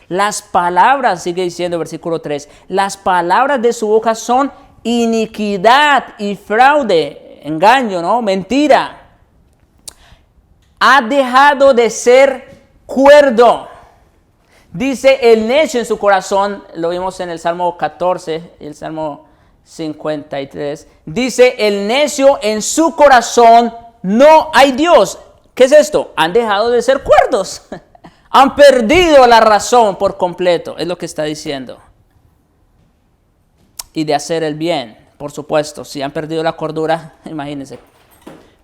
Speaker 1: Las palabras, sigue diciendo versículo 3, las palabras de su boca son iniquidad y fraude, engaño, ¿no? Mentira. Ha dejado de ser cuerdo. Dice el necio en su corazón, lo vimos en el Salmo 14 y el Salmo 53. Dice el necio en su corazón, no hay Dios. ¿Qué es esto? Han dejado de ser cuerdos. Han perdido la razón por completo, es lo que está diciendo. Y de hacer el bien, por supuesto. Si han perdido la cordura, imagínense.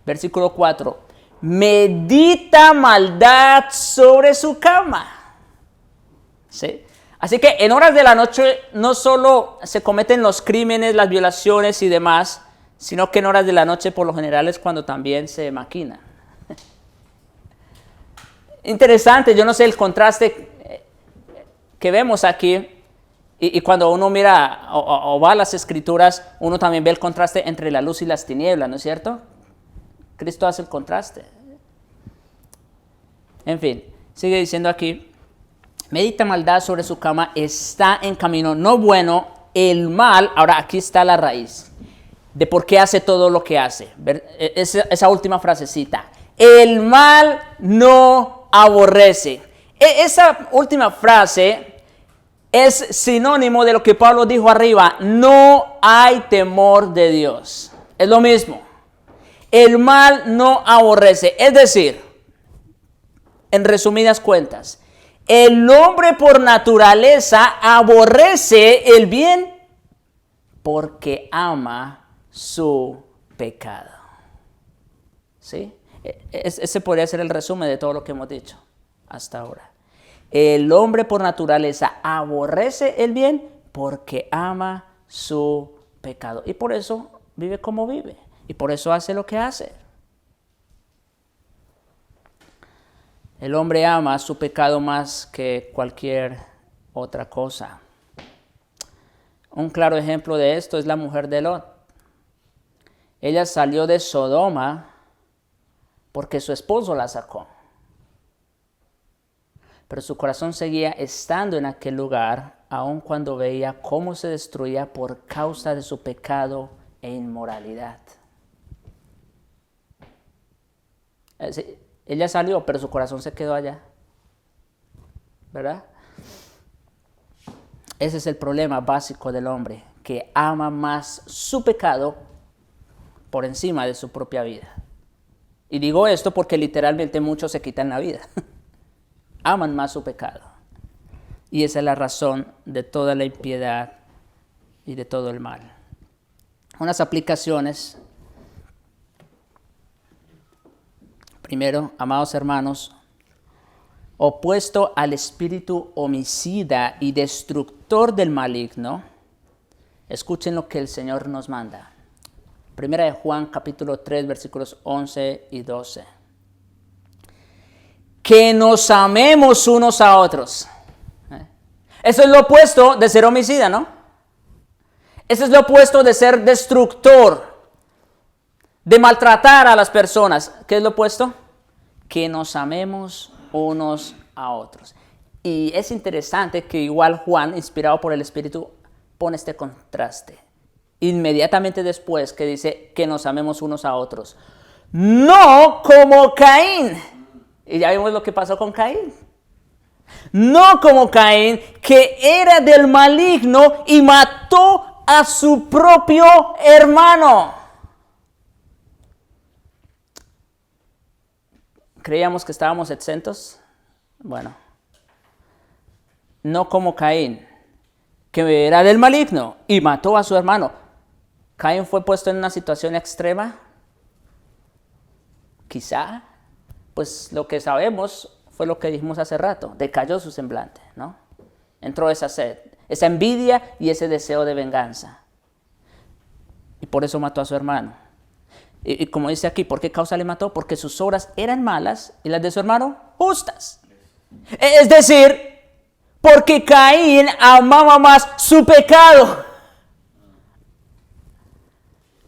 Speaker 1: Versículo 4. Medita maldad sobre su cama. ¿Sí? Así que en horas de la noche no solo se cometen los crímenes, las violaciones y demás, sino que en horas de la noche por lo general es cuando también se maquina. Interesante, yo no sé el contraste que vemos aquí, y cuando uno mira o va a las escrituras, uno también ve el contraste entre la luz y las tinieblas, ¿no es cierto? Cristo hace el contraste. En fin, sigue diciendo aquí, medita maldad sobre su cama, está en camino no bueno, el mal, ahora aquí está la raíz de por qué hace todo lo que hace. Esa última frasecita, el mal no aborrece. Esa última frase es sinónimo de lo que Pablo dijo arriba, no hay temor de Dios. Es lo mismo. El mal no aborrece. Es decir, en resumidas cuentas, el hombre por naturaleza aborrece el bien porque ama su pecado. ¿Sí? Ese podría ser el resumen de todo lo que hemos dicho hasta ahora. El hombre por naturaleza aborrece el bien porque ama su pecado. Y por eso vive como vive. Y por eso hace lo que hace. El hombre ama su pecado más que cualquier otra cosa. Un claro ejemplo de esto es la mujer de Lot. Ella salió de Sodoma porque su esposo la sacó. Pero su corazón seguía estando en aquel lugar, aun cuando veía cómo se destruía por causa de su pecado e inmoralidad. Ella salió, pero su corazón se quedó allá. ¿Verdad? Ese es el problema básico del hombre, que ama más su pecado por encima de su propia vida. Y digo esto porque literalmente muchos se quitan la vida. Aman más su pecado. Y esa es la razón de toda la impiedad y de todo el mal. Unas aplicaciones. Primero, amados hermanos, opuesto al espíritu homicida y destructor del maligno, escuchen lo que el Señor nos manda. Primera de Juan, capítulo 3, versículos 11 y 12. Que nos amemos unos a otros. Eso es lo opuesto de ser homicida, ¿no? Eso es lo opuesto de ser destructor, de maltratar a las personas. ¿Qué es lo opuesto? Que nos amemos unos a otros. Y es interesante que igual Juan, inspirado por el Espíritu, pone este contraste. Inmediatamente después que dice que nos amemos unos a otros. No como Caín. Y ya vimos lo que pasó con Caín. No como Caín, que era del maligno y mató a su propio hermano. ¿Creíamos que estábamos exentos? Bueno, no como Caín, que era del maligno y mató a su hermano. ¿Caín fue puesto en una situación extrema? Quizá. Pues lo que sabemos fue lo que dijimos hace rato, decayó su semblante, ¿no? Entró esa sed, esa envidia y ese deseo de venganza. Y por eso mató a su hermano. Y como dice aquí, ¿por qué causa le mató? Porque sus obras eran malas y las de su hermano justas. Es decir, porque Caín amaba más su pecado.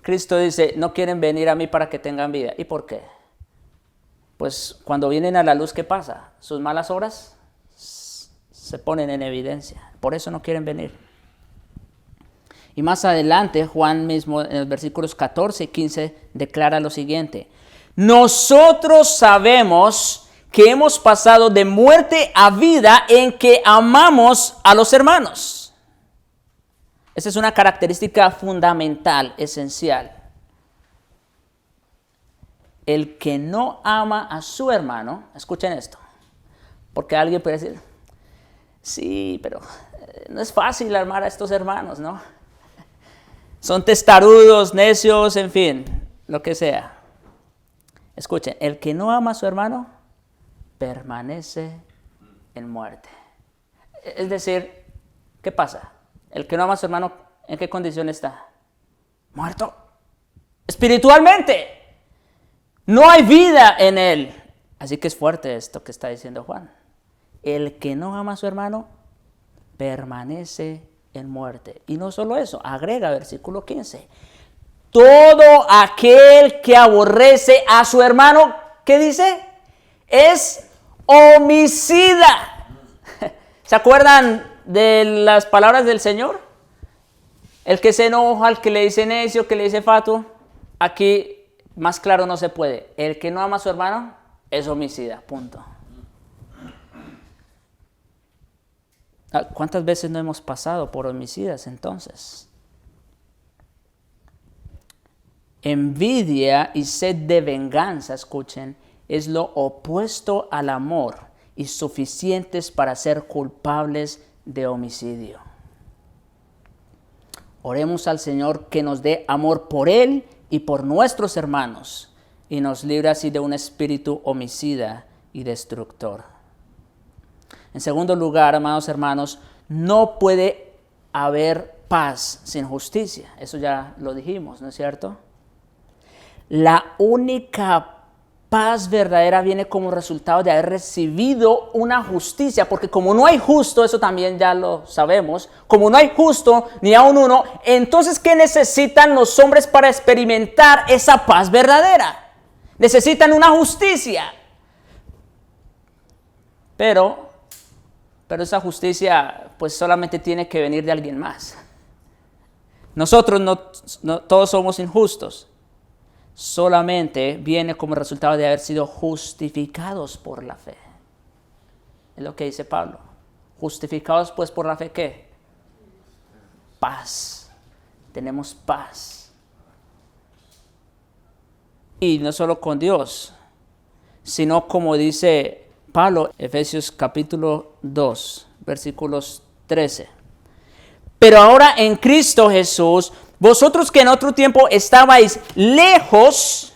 Speaker 1: Cristo dice, no quieren venir a mí para que tengan vida. ¿Y por qué? Pues cuando vienen a la luz, ¿qué pasa? Sus malas obras se ponen en evidencia. Por eso no quieren venir. Y más adelante, Juan mismo, en los versículos 14 y 15, declara lo siguiente. Nosotros sabemos que hemos pasado de muerte a vida en que amamos a los hermanos. Esa es una característica fundamental, esencial. El que no ama a su hermano, escuchen esto, porque alguien puede decir, sí, pero no es fácil amar a estos hermanos, ¿no? Son testarudos, necios, en fin, lo que sea. Escuchen, el que no ama a su hermano permanece en muerte. Es decir, ¿qué pasa? El que no ama a su hermano, ¿en qué condición está? Muerto. Espiritualmente. No hay vida en él. Así que es fuerte esto que está diciendo Juan. El que no ama a su hermano permanece en muerte. Y no solo eso, agrega versículo 15. Todo aquel que aborrece a su hermano, ¿qué dice? Es homicida. ¿Se acuerdan de las palabras del Señor? El que se enoja, el que le dice necio, que le dice fatuo. Aquí más claro no se puede. El que no ama a su hermano es homicida, punto. ¿Cuántas veces no hemos pasado por homicidas entonces? Envidia y sed de venganza, escuchen, es lo opuesto al amor y suficientes para ser culpables de homicidio. Oremos al Señor que nos dé amor por Él y por nuestros hermanos, y nos libre así de un espíritu homicida y destructor. En segundo lugar, amados hermanos, no puede haber paz sin justicia. Eso ya lo dijimos, ¿no es cierto? La única paz verdadera viene como resultado de haber recibido una justicia, porque como no hay justo, eso también ya lo sabemos, como no hay justo ni aun uno, entonces ¿qué necesitan los hombres para experimentar esa paz verdadera? Necesitan una justicia. Pero esa justicia pues solamente tiene que venir de alguien más. Nosotros no todos somos injustos. Solamente viene como resultado de haber sido justificados por la fe. Es lo que dice Pablo. Justificados pues por la fe, ¿qué? Paz. Tenemos paz. Y no solo con Dios, sino como dice Pablo, Efesios capítulo 2, versículos 13. Pero ahora en Cristo Jesús, vosotros que en otro tiempo estabais lejos,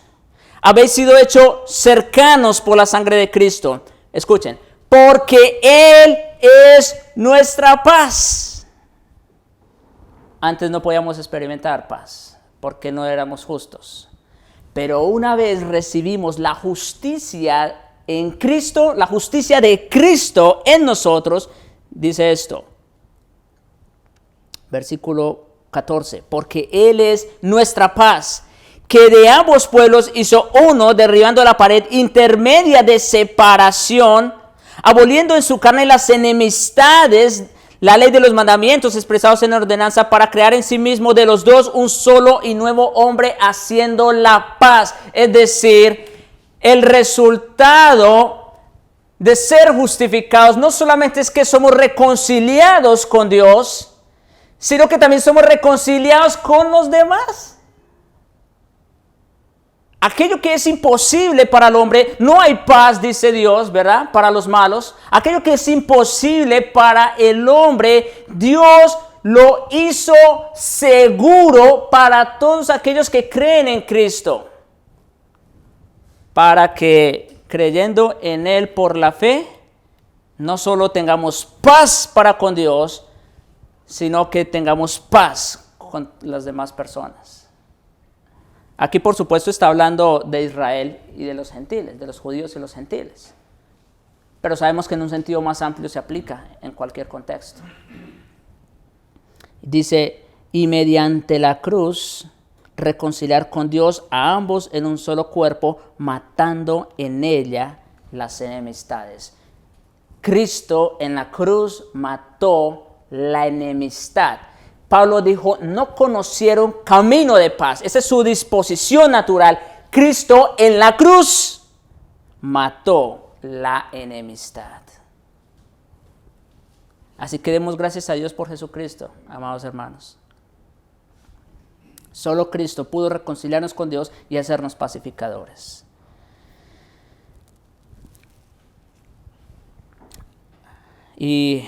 Speaker 1: habéis sido hechos cercanos por la sangre de Cristo. Escuchen, porque Él es nuestra paz. Antes no podíamos experimentar paz, porque no éramos justos. Pero una vez recibimos la justicia en Cristo, la justicia de Cristo en nosotros, dice esto. Versículo 14, porque Él es nuestra paz, que de ambos pueblos hizo uno, derribando la pared intermedia de separación, aboliendo en su carne las enemistades, la ley de los mandamientos expresados en la ordenanza, para crear en sí mismo de los dos un solo y nuevo hombre, haciendo la paz. Es decir, el resultado de ser justificados, no solamente es que somos reconciliados con Dios, sino que también somos reconciliados con los demás. Aquello que es imposible para el hombre, no hay paz, dice Dios, ¿verdad? Para los malos. Aquello que es imposible para el hombre, Dios lo hizo seguro para todos aquellos que creen en Cristo. Para que creyendo en Él por la fe, no solo tengamos paz para con Dios, sino que tengamos paz con las demás personas. Aquí, por supuesto, está hablando de Israel y de los gentiles, de los judíos y los gentiles. Pero sabemos que en un sentido más amplio se aplica en cualquier contexto. Dice, y mediante la cruz reconciliar con Dios a ambos en un solo cuerpo, matando en ella las enemistades. Cristo en la cruz mató la enemistad. Pablo dijo, no conocieron camino de paz. Esa es su disposición natural. Cristo en la cruz mató la enemistad. Así que demos gracias a Dios por Jesucristo, amados hermanos. Solo Cristo pudo reconciliarnos con Dios y hacernos pacificadores. Y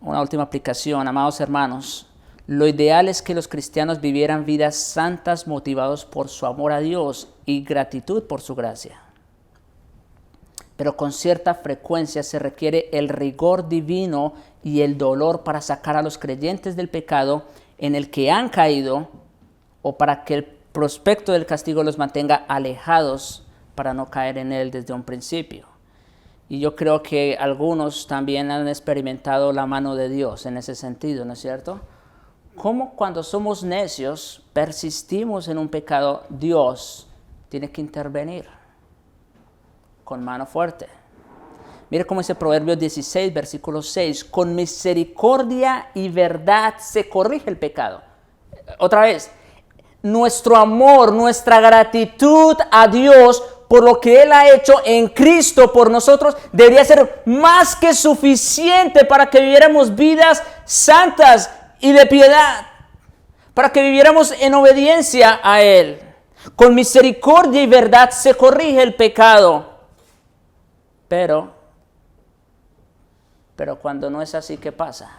Speaker 1: una última aplicación, amados hermanos. Lo ideal es que los cristianos vivieran vidas santas motivados por su amor a Dios y gratitud por su gracia. Pero con cierta frecuencia se requiere el rigor divino y el dolor para sacar a los creyentes del pecado en el que han caído o para que el prospecto del castigo los mantenga alejados para no caer en él desde un principio. Y yo creo que algunos también han experimentado la mano de Dios en ese sentido, ¿no es cierto? Como cuando somos necios, persistimos en un pecado, Dios tiene que intervenir con mano fuerte. Mire cómo dice Proverbios 16, versículo 6, con misericordia y verdad se corrige el pecado. Otra vez, nuestro amor, nuestra gratitud a Dios por lo que Él ha hecho en Cristo por nosotros, debería ser más que suficiente para que viviéramos vidas santas y de piedad, para que viviéramos en obediencia a Él. Con misericordia y verdad se corrige el pecado. Pero cuando no es así, ¿qué pasa?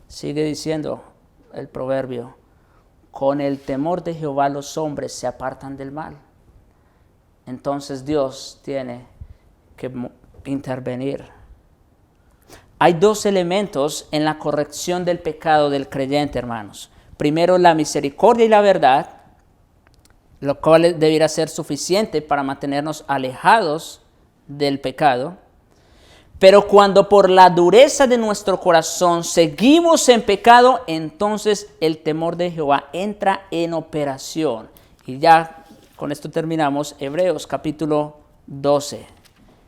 Speaker 1: Sigue diciendo el proverbio, con el temor de Jehová los hombres se apartan del mal. Entonces Dios tiene que intervenir. Hay dos elementos en la corrección del pecado del creyente, hermanos. Primero, la misericordia y la verdad, lo cual debiera ser suficiente para mantenernos alejados del pecado. Pero cuando por la dureza de nuestro corazón seguimos en pecado, entonces el temor de Jehová entra en operación. Y ya con esto terminamos. Hebreos capítulo 12.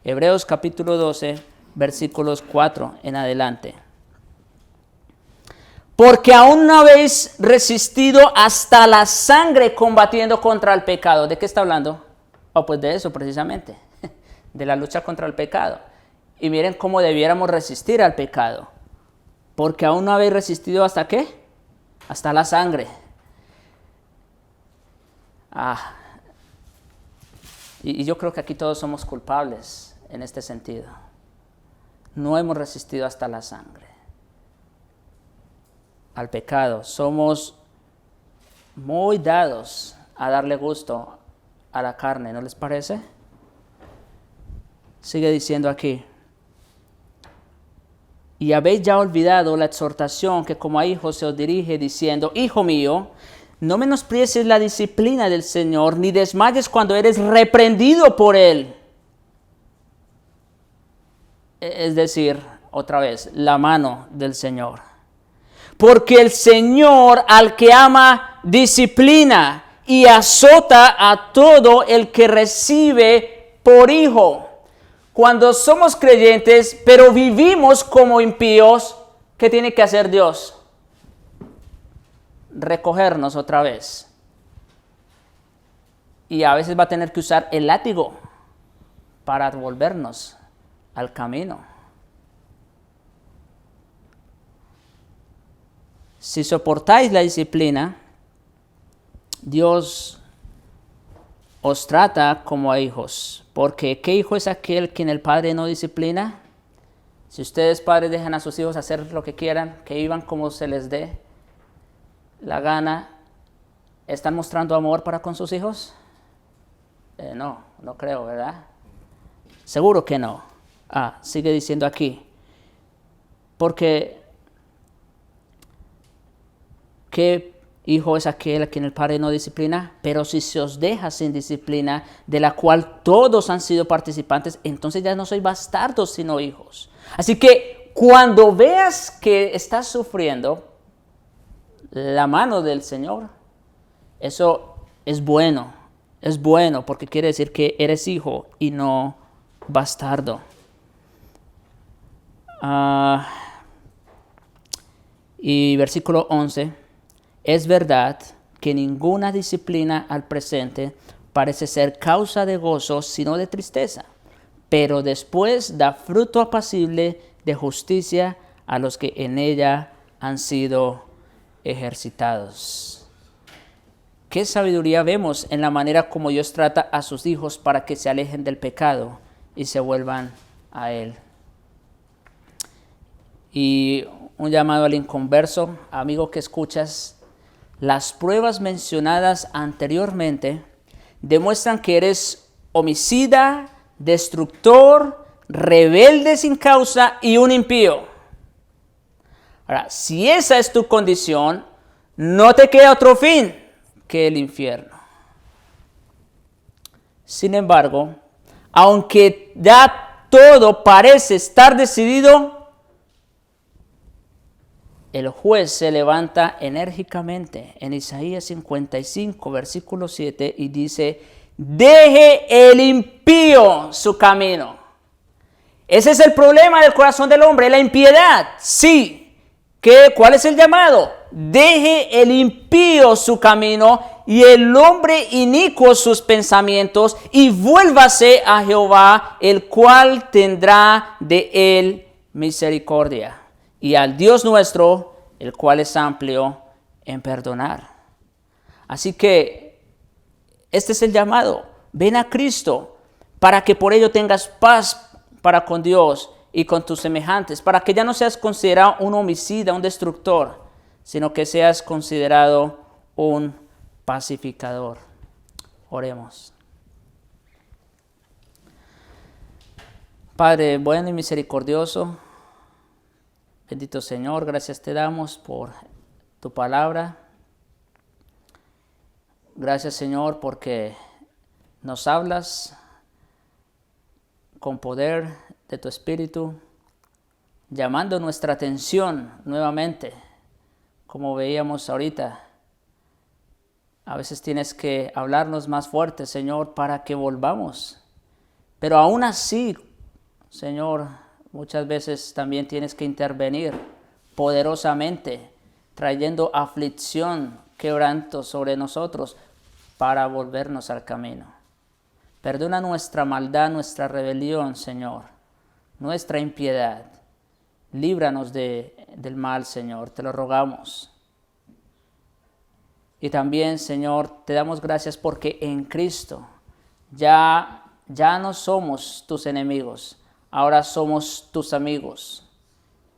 Speaker 1: Hebreos capítulo 12, versículos 4 en adelante. Porque aún no habéis resistido hasta la sangre combatiendo contra el pecado. ¿De qué está hablando? Pues de eso precisamente, de la lucha contra el pecado. Y miren cómo debiéramos resistir al pecado. Porque aún no habéis resistido ¿hasta qué? Hasta la sangre. Y yo creo que aquí todos somos culpables en este sentido. No hemos resistido hasta la sangre al pecado. Somos muy dados a darle gusto a la carne, ¿no les parece? Sigue diciendo aquí. Y habéis ya olvidado la exhortación que como a hijos se os dirige diciendo, Hijo mío, no menosprecies la disciplina del Señor, ni desmayes cuando eres reprendido por Él. Es decir, otra vez, la mano del Señor. Porque el Señor al que ama disciplina y azota a todo el que recibe por hijo. Cuando somos creyentes, pero vivimos como impíos, ¿qué tiene que hacer Dios? Recogernos otra vez. Y a veces va a tener que usar el látigo para volvernos al camino. Si soportáis la disciplina, Dios os trata como a hijos. Porque ¿qué hijo es aquel quien el padre no disciplina? Si ustedes padres dejan a sus hijos hacer lo que quieran, que vivan como se les dé la gana, ¿están mostrando amor para con sus hijos? No creo, ¿verdad? Seguro que no. Sigue diciendo aquí. Porque ¿qué hijo es aquel a quien el padre no disciplina? Pero si se os deja sin disciplina, de la cual todos han sido participantes, entonces ya no sois bastardos, sino hijos. Así que cuando veas que estás sufriendo la mano del Señor, eso es bueno porque quiere decir que eres hijo y no bastardo. Y versículo 11, es verdad que ninguna disciplina al presente parece ser causa de gozo, sino de tristeza, pero después da fruto apacible de justicia a los que en ella han sido ejercitados. ¿Qué sabiduría vemos en la manera como Dios trata a sus hijos para que se alejen del pecado y se vuelvan a Él? Y un llamado al inconverso, amigo que escuchas, las pruebas mencionadas anteriormente demuestran que eres homicida, destructor, rebelde sin causa y un impío. Ahora, si esa es tu condición, no te queda otro fin que el infierno. Sin embargo, aunque ya todo parece estar decidido, el juez se levanta enérgicamente en Isaías 55, versículo 7, y dice: deje el impío su camino. Ese es el problema del corazón del hombre, la impiedad. Sí. ¿Cuál es el llamado? Deje el impío su camino y el hombre inicuo sus pensamientos, y vuélvase a Jehová, el cual tendrá de él misericordia, y al Dios nuestro, el cual es amplio en perdonar. Así que este es el llamado. Ven a Cristo para que por ello tengas paz para con Dios y con tus semejantes, para que ya no seas considerado un homicida, un destructor, sino que seas considerado un pacificador. Oremos. Padre bueno y misericordioso, bendito Señor, gracias te damos por tu palabra. Gracias, Señor, porque nos hablas con poder de tu Espíritu, llamando nuestra atención nuevamente, como veíamos ahorita. A veces tienes que hablarnos más fuerte, Señor, para que volvamos. Pero aún así, Señor, muchas veces también tienes que intervenir poderosamente, trayendo aflicción, quebranto sobre nosotros para volvernos al camino. Perdona nuestra maldad, nuestra rebelión, Señor, nuestra impiedad. Líbranos del mal, Señor, te lo rogamos. Y también, Señor, te damos gracias porque en Cristo ya no somos tus enemigos, ahora somos tus amigos.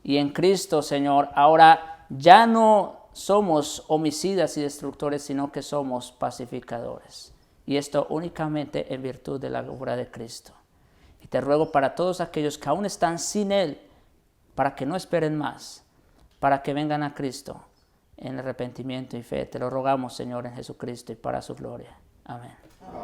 Speaker 1: Y en Cristo, Señor, ahora ya no somos homicidas y destructores, sino que somos pacificadores. Y esto únicamente en virtud de la obra de Cristo. Y te ruego para todos aquellos que aún están sin Él, para que no esperen más, para que vengan a Cristo en arrepentimiento y fe. Te lo rogamos, Señor, en Jesucristo y para su gloria. Amén.